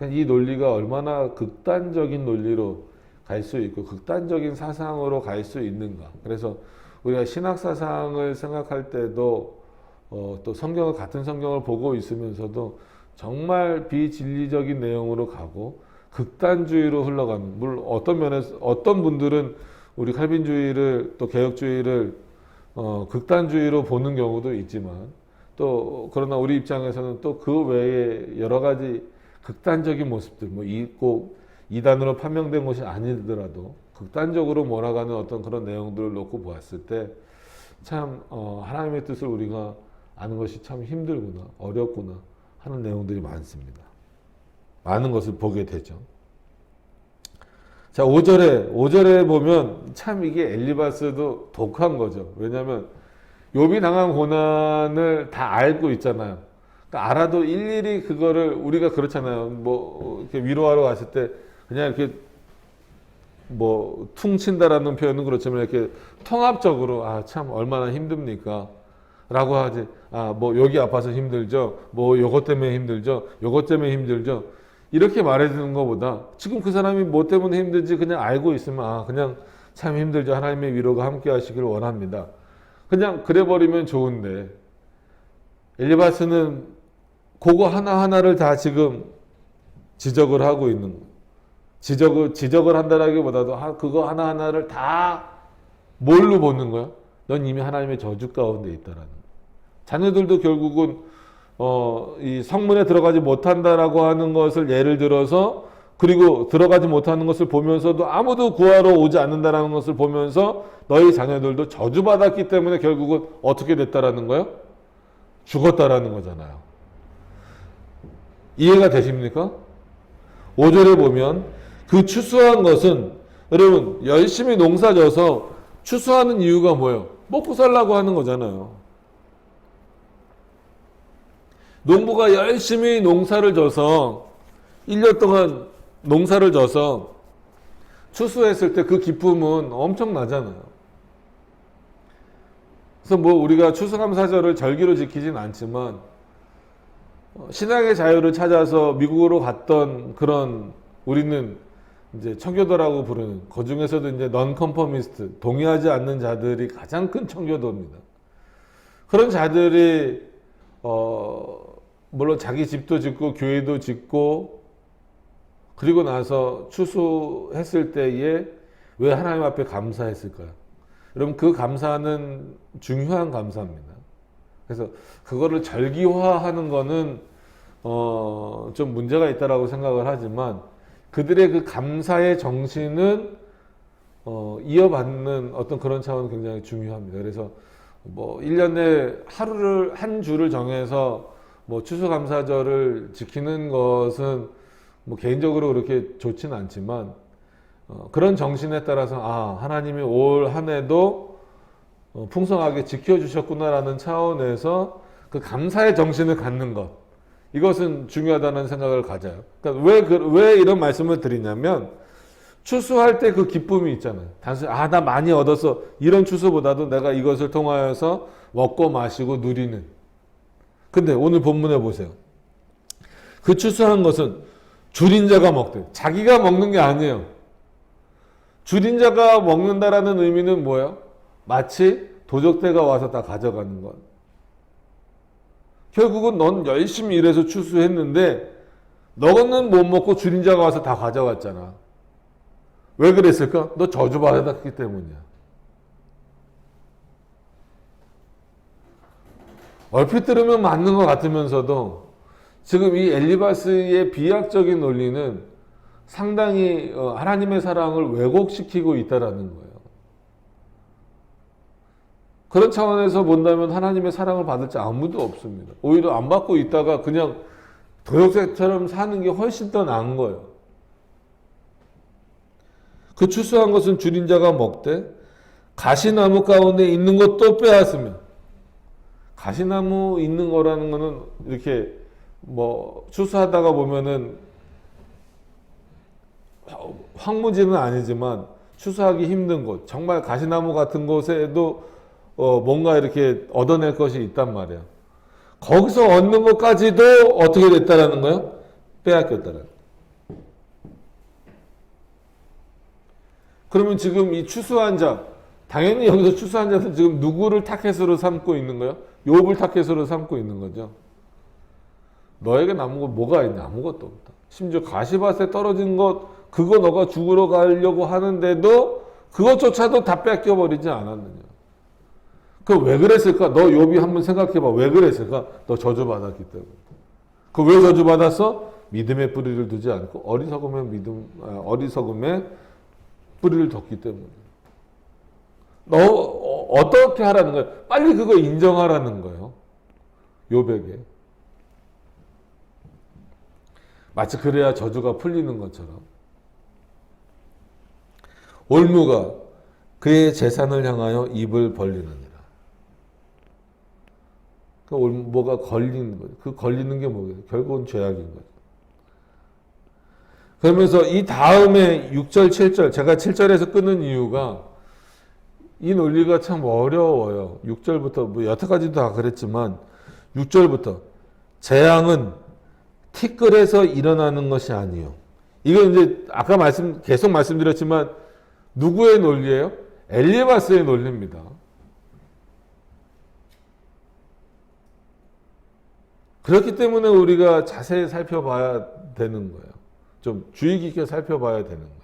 이 논리가 얼마나 극단적인 논리로 갈 수 있고 극단적인 사상으로 갈 수 있는가. 그래서 우리가 신학 사상을 생각할 때도 또 성경을 같은 성경을 보고 있으면서도 정말 비진리적인 내용으로 가고 극단주의로 흘러가는, 물론 어떤 면에서 어떤 분들은 우리 칼빈주의를 또 개혁주의를 극단주의로 보는 경우도 있지만 또 그러나 우리 입장에서는 또 그 외에 여러 가지 극단적인 모습들, 뭐 꼭 이단으로 판명된 것이 아니더라도 극단적으로 몰아가는 어떤 그런 내용들을 놓고 보았을 때 참 하나님의 뜻을 우리가 아는 것이 참 힘들구나, 어렵구나 하는 내용들이 많습니다. 많은 것을 보게 되죠. 자, 5절에 보면 참 이게 엘리바스도 독한 거죠. 왜냐하면 욥이 당한 고난을 다 알고 있잖아요. 그러니까 알아도 일일이 그거를 우리가 그렇잖아요. 뭐 이렇게 위로하러 갔을 때 그냥 이렇게 뭐 퉁친다라는 표현은 그렇지만 이렇게 통합적으로 참 얼마나 힘듭니까? 라고 하지. 뭐 여기 아파서 힘들죠. 뭐 요것 때문에 힘들죠. 요것 때문에 힘들죠. 이렇게 말해주는 것보다 지금 그 사람이 뭐 때문에 힘들지 그냥 알고 있으면 그냥 참 힘들죠. 하나님의 위로가 함께 하시길 원합니다. 그냥 그래버리면 좋은데 엘리바스는 그거 하나하나를 다 지금 지적을 하고 있는 거예요. 지적을 한다라기보다도 그거 하나하나를 다 뭘로 보는 거야? 넌 이미 하나님의 저주 가운데 있다라는 거야. 자녀들도 결국은 이 성문에 들어가지 못한다라고 하는 것을 예를 들어서 그리고 들어가지 못하는 것을 보면서도 아무도 구하러 오지 않는다라는 것을 보면서 너희 자녀들도 저주받았기 때문에 결국은 어떻게 됐다라는 거예요? 죽었다라는 거잖아요. 이해가 되십니까? 5절에 보면 그 추수한 것은 여러분 열심히 농사져서 추수하는 이유가 뭐예요? 먹고 살라고 하는 거잖아요. 농부가 열심히 농사를 져서 1년 동안 농사를 져서 추수했을 때 그 기쁨은 엄청나잖아요. 그래서 뭐 우리가 추수감사절을 절기로 지키진 않지만 신앙의 자유를 찾아서 미국으로 갔던 그런 우리는 이제 청교도라고 부르는 그 중에서도 이제 넌컨퍼미스트 동의하지 않는 자들이 가장 큰 청교도입니다. 그런 자들이 물론 자기 집도 짓고 교회도 짓고 그리고 나서 추수했을 때에 왜 하나님 앞에 감사했을까요? 여러분 그 감사는 중요한 감사입니다. 그래서 그거를 절기화하는 거는 좀 문제가 있다라고 생각을 하지만 그들의 그 감사의 정신은 이어받는 어떤 그런 차원은 굉장히 중요합니다. 그래서 뭐 1년에 하루를 한 주를 정해서 뭐 추수감사절을 지키는 것은 뭐 개인적으로 그렇게 좋지는 않지만 그런 정신에 따라서 하나님이 올 한 해도 풍성하게 지켜주셨구나라는 차원에서 그 감사의 정신을 갖는 것 이것은 중요하다는 생각을 가져요. 그러니까 왜 이런 말씀을 드리냐면 추수할 때 그 기쁨이 있잖아요. 단순히 나 많이 얻어서 이런 추수보다도 내가 이것을 통하여서 먹고 마시고 누리는. 근데 오늘 본문에 보세요. 그 추수한 것은 줄인 자가 먹되 자기가 먹는 게 아니에요. 줄인 자가 먹는다라는 의미는 뭐예요? 마치 도적대가 와서 다 가져가는 것. 결국은 넌 열심히 일해서 추수했는데 너는 못 먹고 줄인 자가 와서 다 가져갔잖아. 왜 그랬을까? 너 저주받았기 때문이야. 얼핏 들으면 맞는 것 같으면서도 지금 이 엘리바스의 비약적인 논리는 상당히 하나님의 사랑을 왜곡시키고 있다라는 거예요. 그런 차원에서 본다면 하나님의 사랑을 받을 자 아무도 없습니다. 오히려 안 받고 있다가 그냥 도역새처럼 사는 게 훨씬 더 나은 거예요. 그 추수한 것은 줄인 자가 먹되 가시나무 가운데 있는 것도 빼앗으며 가시나무 있는 거라는 거는 이렇게 뭐 추수하다가 보면은 황무지는 아니지만 추수하기 힘든 곳 정말 가시나무 같은 곳에도 뭔가 이렇게 얻어낼 것이 있단 말이에요. 거기서 얻는 것까지도 어떻게 됐다라는 거예요? 빼앗겼다라는 거예요. 그러면 지금 이 추수한 자 당연히 여기서 추수한 자는 지금 누구를 타겟으로 삼고 있는 거예요? 욥을 타겟으로 삼고 있는 거죠. 너에게 남은 것 뭐가 있냐? 아무것도 없다. 심지어 가시밭에 떨어진 것 그거 너가 죽으러 가려고 하는데도 그것조차도 다 뺏겨버리지 않았느냐. 그 왜 그랬을까? 너 욥이 한번 생각해봐. 왜 그랬을까? 너 저주받았기 때문에. 그 왜 저주받았어? 믿음의 뿌리를 두지 않고 어리석음에 뿌리를 뒀기 때문에. 너 어떻게 하라는 거야? 빨리 그거 인정하라는 거예요. 욥에게. 마치 그래야 저주가 풀리는 것처럼. 올무가 그의 재산을 향하여 입을 벌리느니라. 그 뭐가 걸리는 거예요. 그 걸리는 게 뭐예요? 결국은 죄악인 거죠. 그러면서 이 다음에 6절, 7절, 제가 7절에서 끊은 이유가 이 논리가 참 어려워요. 6절부터, 뭐 여태까지도 다 그랬지만 6절부터 재앙은 티끌에서 일어나는 것이 아니요. 이건 이제 아까 계속 말씀드렸지만 누구의 논리예요? 엘리바스의 논리입니다. 그렇기 때문에 우리가 자세히 살펴봐야 되는 거예요. 좀 주의 깊게 살펴봐야 되는 거예요.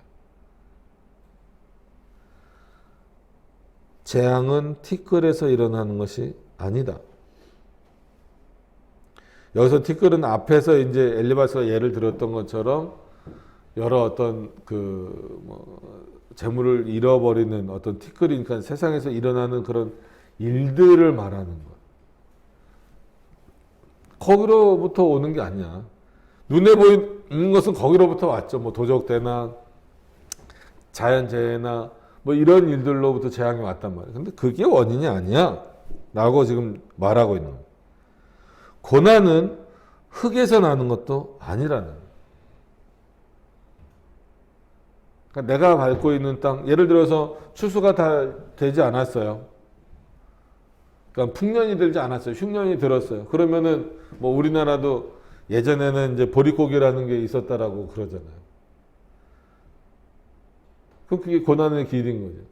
재앙은 티끌에서 일어나는 것이 아니다. 여기서 티끌은 앞에서 이제 엘리바스가 예를 들었던 것처럼 여러 어떤 재물을 잃어버리는 어떤 티끌이, 그러니까 세상에서 일어나는 그런 일들을 말하는 거야. 거기로부터 오는 게 아니야. 눈에 보이는 것은 거기로부터 왔죠. 뭐 도적대나 자연재해나 뭐 이런 일들로부터 재앙이 왔단 말이야. 근데 그게 원인이 아니야 라고 지금 말하고 있는 거야. 고난은 흙에서 나는 것도 아니라는 거야. 그러니까 내가 밟고 있는 땅, 예를 들어서 추수가 다 되지 않았어요. 그러니까 풍년이 들지 않았어요. 흉년이 들었어요. 그러면은 뭐 우리나라도 예전에는 이제 보릿고개라는 게 있었다라고 그러잖아요. 그럼 그게 고난의 길인 거죠.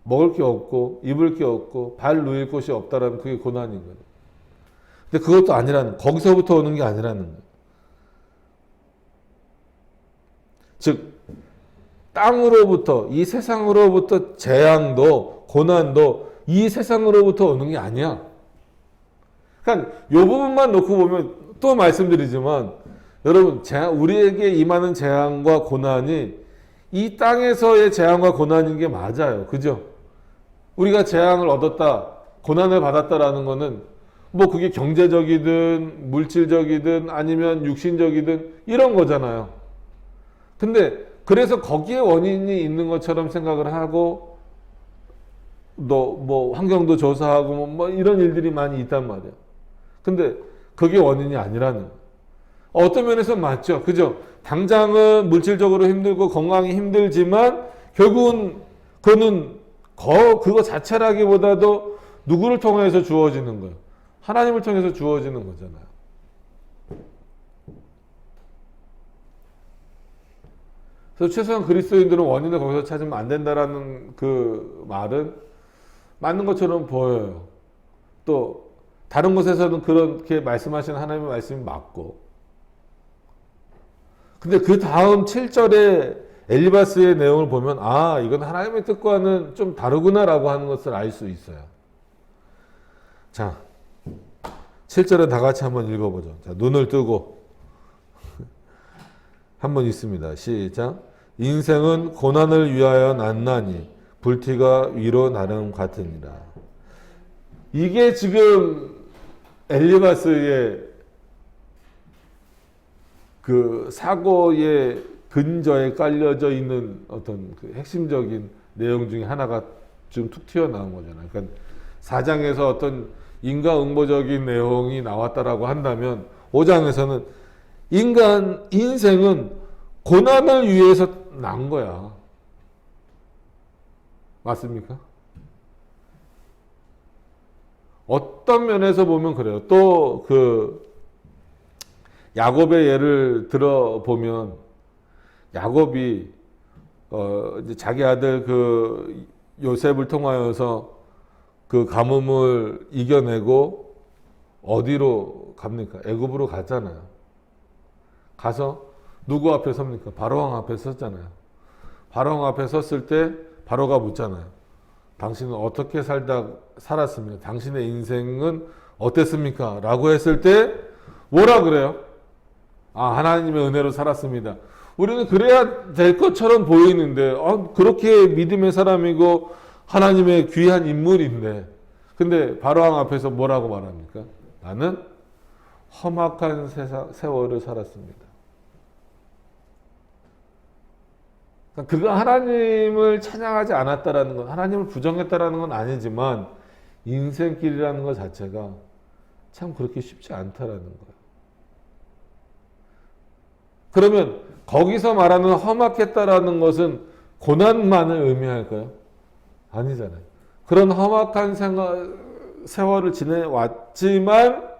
먹을 게 없고 입을 게 없고 발 누일 곳이 없다라면 그게 고난인 거예요. 근데 그것도 아니라는, 거기서부터 오는 게 아니라는 거예요. 즉 땅으로부터, 이 세상으로부터 재앙도 고난도 이 세상으로부터 오는 게 아니야. 그러니까 이 부분만 놓고 보면 또 말씀드리지만 여러분, 우리에게 임하는 재앙과 고난이 이 땅에서의 재앙과 고난인 게 맞아요. 그죠? 우리가 재앙을 얻었다, 고난을 받았다라는 거는 뭐 그게 경제적이든 물질적이든 아니면 육신적이든 이런 거잖아요. 근데 그래서 거기에 원인이 있는 것처럼 생각을 하고 뭐 환경도 조사하고 뭐 이런 일들이 많이 있단 말이에요. 근데 그게 원인이 아니라는 거예요. 어떤 면에서 맞죠. 그죠? 당장은 물질적으로 힘들고 건강이 힘들지만 결국은 그거는 그거 자체라기보다도 누구를 통해서 주어지는 거예요. 하나님을 통해서 주어지는 거잖아요. 그래서 최소한 그리스도인들은 원인을 거기서 찾으면 안 된다라는 그 말은 맞는 것처럼 보여요. 또 다른 곳에서는 그렇게 말씀하시는 하나님의 말씀이 맞고. 근데 그 다음 7절에 엘리바스의 내용을 보면 아, 이건 하나님의 뜻과는 좀 다르구나라고 하는 것을 알 수 있어요. 자, 7절은 다 같이 한번 읽어보죠. 자, 눈을 뜨고 한번 있습니다. 시작. 인생은 고난을 위하여 났나니 불티가 위로 나름 같으니라. 이게 지금 엘리바스의 그 사고의 근저에 깔려져 있는 어떤 그 핵심적인 내용 중에 하나가 지금 툭 튀어나온 거잖아요. 그러니까 4장에서 어떤 인과응보적인 내용이 나왔다라고 한다면 5장에서는 인생은 고난을 위해서 난 거야. 맞습니까? 어떤 면에서 보면 그래요. 또 그 야곱의 예를 들어보면 야곱이 이제 자기 아들 그 요셉을 통하여서 그 가뭄을 이겨내고 어디로 갑니까? 애굽으로 갔잖아요. 가서 누구 앞에 섭니까? 바로왕 앞에 섰잖아요. 바로왕 앞에 섰을 때 바로가 묻잖아요. 당신은 어떻게 살았습니까? 당신의 인생은 어땠습니까? 라고 했을 때 뭐라 그래요? 아, 하나님의 은혜로 살았습니다. 우리는 그래야 될 것처럼 보이는데 그렇게 믿음의 사람이고 하나님의 귀한 인물인데 근데 바로왕 앞에서 뭐라고 말합니까? 나는 험악한 세월을 살았습니다. 그가 하나님을 찬양하지 않았다라는 건, 하나님을 부정했다라는 건 아니지만 인생길이라는 것 자체가 참 그렇게 쉽지 않다라는 거예요. 그러면 거기서 말하는 험악했다라는 것은 고난만을 의미할까요? 아니잖아요. 그런 험악한 세월을 지내왔지만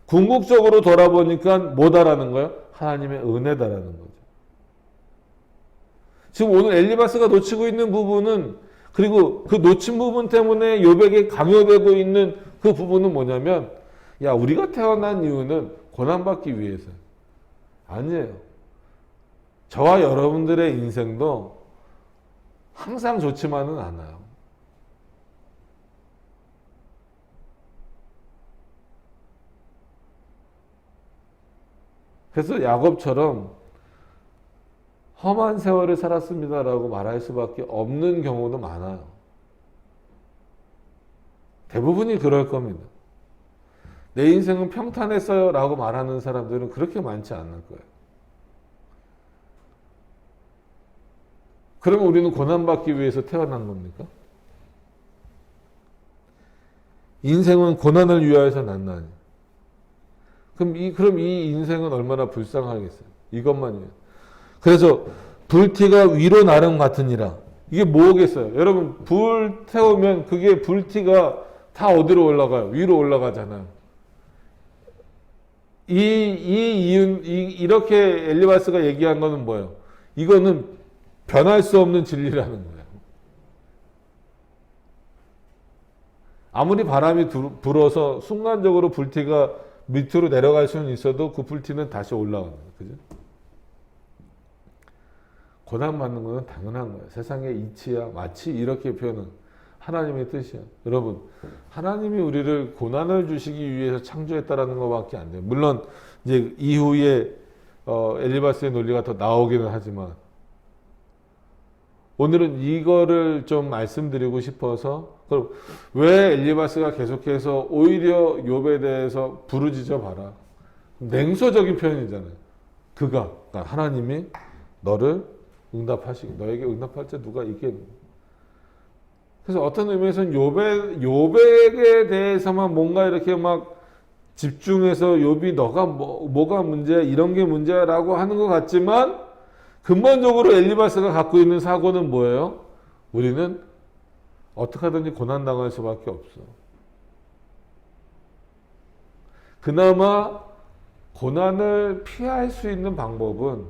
궁극적으로 돌아보니까 뭐다라는 거예요? 하나님의 은혜다라는 거죠. 지금 오늘 엘리바스가 놓치고 있는 부분은, 그리고 그 놓친 부분 때문에 욥에게 강요되고 있는 그 부분은 뭐냐면, 야, 우리가 태어난 이유는 고난받기 위해서요. 아니에요. 저와 여러분들의 인생도 항상 좋지만은 않아요. 그래서 야곱처럼 험한 세월을 살았습니다라고 말할 수밖에 없는 경우도 많아요. 대부분이 그럴 겁니다. 내 인생은 평탄했어요 라고 말하는 사람들은 그렇게 많지 않을 거예요. 그러면 우리는 고난받기 위해서 태어난 겁니까? 인생은 고난을 위하여서 난다니. 그럼 이 인생은 얼마나 불쌍하겠어요. 이것만이에요. 그래서 불티가 위로 나름 같으니라. 이게 뭐겠어요? 여러분, 불 태우면 그게 불티가 다 어디로 올라가요? 위로 올라가잖아요. 이렇게 엘리바스가 얘기한 거는 뭐예요? 이거는 변할 수 없는 진리라는 거예요. 아무리 바람이 불어서 순간적으로 불티가 밑으로 내려갈 수는 있어도 그 불티는 다시 올라가는 거예요. 그죠? 고난받는 것은 당연한 거예요. 세상의 이치야, 마치 이렇게 표현은 하나님의 뜻이야. 여러분, 하나님이 우리를 고난을 주시기 위해서 창조했다라는 것밖에 안 돼요. 물론 이제 이후에 엘리바스의 논리가 더 나오기는 하지만 오늘은 이거를 좀 말씀드리고 싶어서, 그럼 왜 엘리바스가 계속해서 오히려 욥에 대해서 부르짖어 봐라. 냉소적인 표현이잖아요. 그러니까 하나님이 너를 응답하시기, 너에게 응답할 자 누가 있겠니? 그래서 어떤 의미에서는 욥에게 대해서만 뭔가 이렇게 막 집중해서 욥이 너가 뭐가 문제야, 이런 게 문제야라고 하는 것 같지만 근본적으로 엘리바스가 갖고 있는 사고는 뭐예요? 우리는 어떻게 하든지 고난당할 수밖에 없어. 그나마 고난을 피할 수 있는 방법은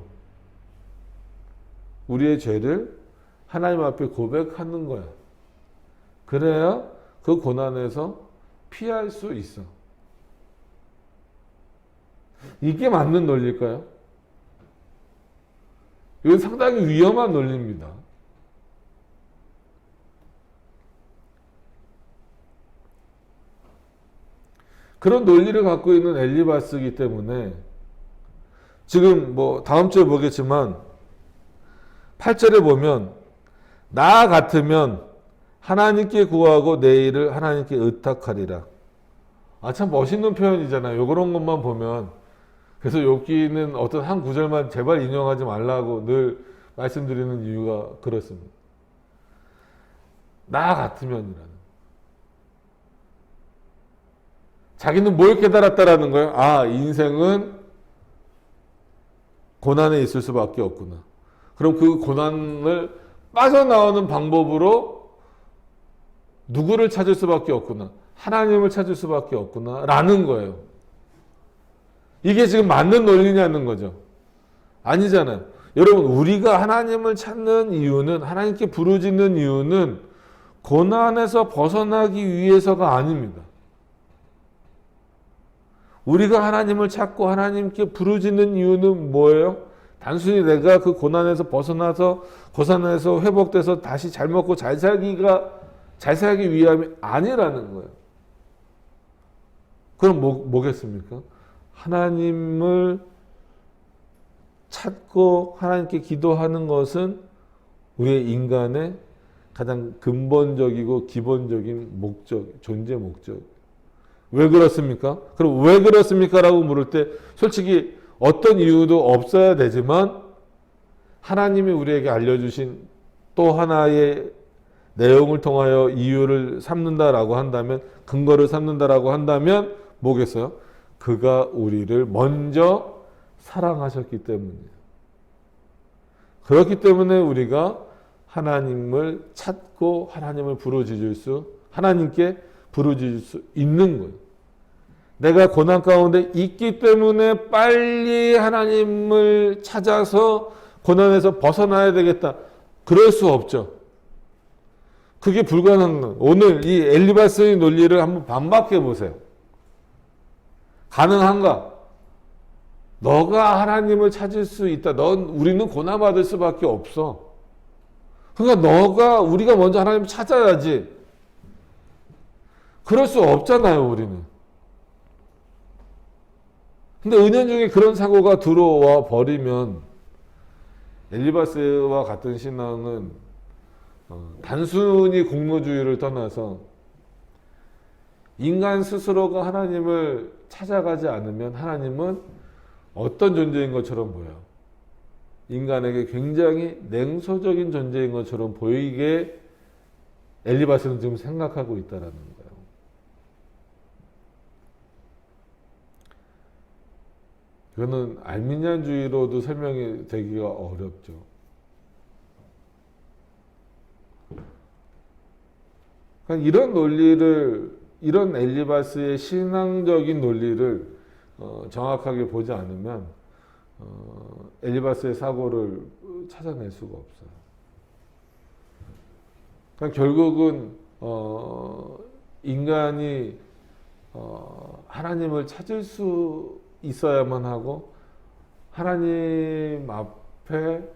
우리의 죄를 하나님 앞에 고백하는 거야. 그래야 그 고난에서 피할 수 있어. 이게 맞는 논리일까요? 이건 상당히 위험한 논리입니다. 그런 논리를 갖고 있는 엘리바스이기 때문에 지금 다음 주에 보겠지만 8절에 보면 나 같으면 하나님께 구하고 내 일을 하나님께 의탁하리라. 참 멋있는 표현이잖아요. 그런 것만 보면. 그래서 욥기는 어떤 한 구절만 제발 인용하지 말라고 늘 말씀드리는 이유가 그렇습니다. 나 같으면이라는. 자기는 뭘 깨달았다라는 거예요? 인생은 고난에 있을 수밖에 없구나. 그럼 그 고난을 빠져나오는 방법으로 누구를 찾을 수밖에 없구나. 하나님을 찾을 수밖에 없구나. 라는 거예요. 이게 지금 맞는 논리냐는 거죠. 아니잖아요. 여러분, 우리가 하나님을 찾는 이유는, 하나님께 부르짖는 이유는 고난에서 벗어나기 위해서가 아닙니다. 우리가 하나님을 찾고 하나님께 부르짖는 이유는 뭐예요? 단순히 내가 그 고난에서 벗어나서 고난에서 회복돼서 다시 잘 먹고 잘 살기 위함이 아니라는 거예요. 그럼 뭐겠습니까? 하나님을 찾고 하나님께 기도하는 것은 우리의 인간의 가장 근본적이고 기본적인 목적, 존재 목적. 왜 그렇습니까? 그럼 왜 그렇습니까? 라고 물을 때 솔직히 어떤 이유도 없어야 되지만 하나님이 우리에게 알려주신 또 하나의 내용을 통하여 이유를 삼는다라고 한다면, 근거를 삼는다라고 한다면 뭐겠어요? 그가 우리를 먼저 사랑하셨기 때문이에요. 그렇기 때문에 우리가 하나님을 찾고 하나님께 부르짖을 수 있는 거예요. 내가 고난 가운데 있기 때문에 빨리 하나님을 찾아서 고난에서 벗어나야 되겠다. 그럴 수 없죠. 그게 불가능한 거예요. 오늘 이 엘리바스의 논리를 한번 반박해 보세요. 가능한가? 너가 하나님을 찾을 수 있다. 우리는 고난받을 수밖에 없어. 그러니까 우리가 먼저 하나님을 찾아야지. 그럴 수 없잖아요, 우리는. 근데 은연중에 그런 사고가 들어와 버리면 엘리바스와 같은 신앙은 단순히 공로주의를 떠나서 인간 스스로가 하나님을 찾아가지 않으면 하나님은 어떤 존재인 것처럼 보여요. 인간에게 굉장히 냉소적인 존재인 것처럼 보이게 엘리바스는 지금 생각하고 있다라는 거예요. 이거는 알미니안주의로도 설명이 되기가 어렵죠. 그러니까 이런 논리를, 이런 엘리바스의 신앙적인 논리를 정확하게 보지 않으면 엘리바스의 사고를 찾아낼 수가 없어요. 그러니까 결국은 인간이 하나님을 찾을 수 있어야만 하고, 하나님 앞에,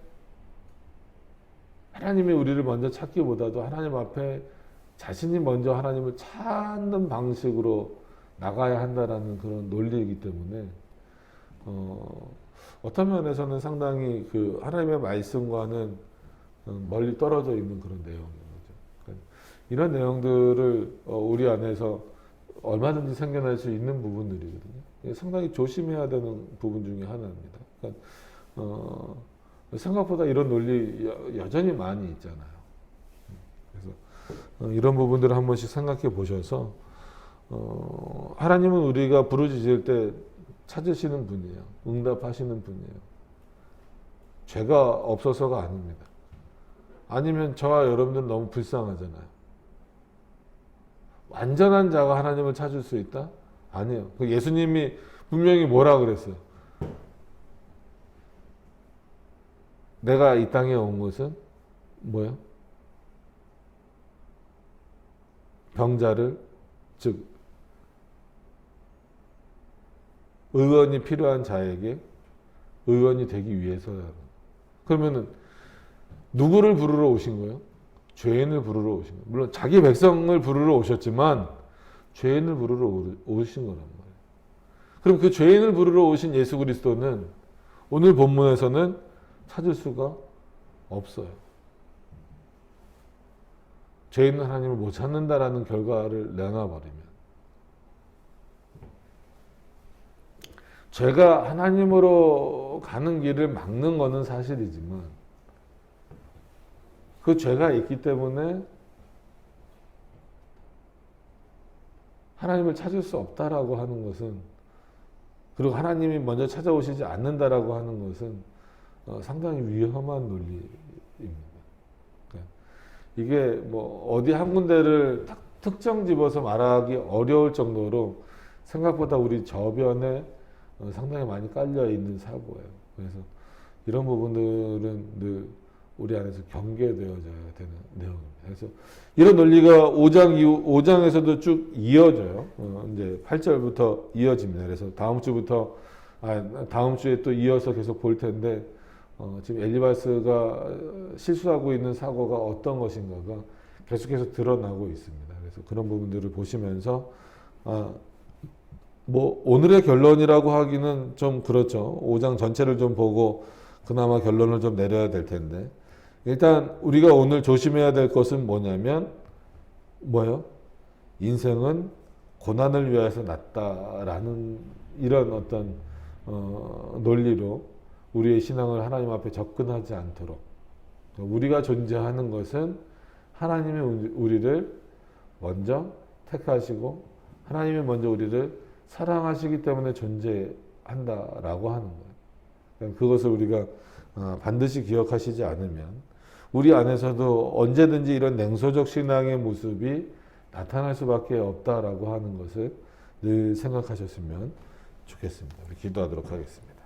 하나님이 우리를 먼저 찾기보다도 하나님 앞에 자신이 먼저 하나님을 찾는 방식으로 나가야 한다라는 그런 논리이기 때문에 어떤 면에서는 상당히 그 하나님의 말씀과는 멀리 떨어져 있는 그런 내용인 거죠. 그러니까 이런 내용들을 우리 안에서 얼마든지 생겨날 수 있는 부분들이거든요. 상당히 조심해야 되는 부분 중에 하나입니다. 그러니까 생각보다 이런 논리 여전히 많이 있잖아요. 그래서 이런 부분들을 한 번씩 생각해 보셔서 하나님은 우리가 부르짖을 때 찾으시는 분이에요. 응답하시는 분이에요. 죄가 없어서가 아닙니다. 아니면 저와 여러분들은 너무 불쌍하잖아요. 완전한 자가 하나님을 찾을 수 있다? 아니에요. 예수님이 분명히 뭐라 그랬어요? 내가 이 땅에 온 것은 뭐야? 병자를, 즉 의원이 필요한 자에게 의원이 되기 위해서야. 그러면은 누구를 부르러 오신 거예요? 죄인을 부르러 오신 거예요. 물론 자기 백성을 부르러 오셨지만 죄인을 부르러 오신 거란 말이에요. 그럼 그 죄인을 부르러 오신 예수 그리스도는 오늘 본문에서는 찾을 수가 없어요. 죄인은 하나님을 못 찾는다라는 결과를 내놔버리면, 죄가 하나님으로 가는 길을 막는 것은 사실이지만 그 죄가 있기 때문에 하나님을 찾을 수 없다라고 하는 것은, 그리고 하나님이 먼저 찾아오시지 않는다라고 하는 것은 상당히 위험한 논리입니다. 이게 뭐 어디 한 군데를 특정 집어서 말하기 어려울 정도로 생각보다 우리 저변에 상당히 많이 깔려 있는 사고예요. 그래서 이런 부분들은 늘 우리 안에서 경계되어져야 되는 내용입니다. 그래서 이런 논리가 5장에서도 쭉 이어져요. 이제 8절부터 이어집니다. 그래서 다음 주에 또 이어서 계속 볼 텐데, 지금 엘리바스가 실수하고 있는 사고가 어떤 것인가가 계속해서 드러나고 있습니다. 그래서 그런 부분들을 보시면서 뭐 오늘의 결론이라고 하기는 좀 그렇죠. 5장 전체를 좀 보고 그나마 결론을 좀 내려야 될 텐데, 일단 우리가 오늘 조심해야 될 것은 뭐냐면 뭐예요? 인생은 고난을 위해서 났다라는 이런 어떤 논리로 우리의 신앙을 하나님 앞에 접근하지 않도록, 우리가 존재하는 것은 하나님이 우리를 먼저 택하시고 하나님이 먼저 우리를 사랑하시기 때문에 존재한다라고 하는 거예요. 그것을 우리가 반드시 기억하시지 않으면 우리 안에서도 언제든지 이런 냉소적 신앙의 모습이 나타날 수밖에 없다라고 하는 것을 늘 생각하셨으면 좋겠습니다. 기도하도록 하겠습니다.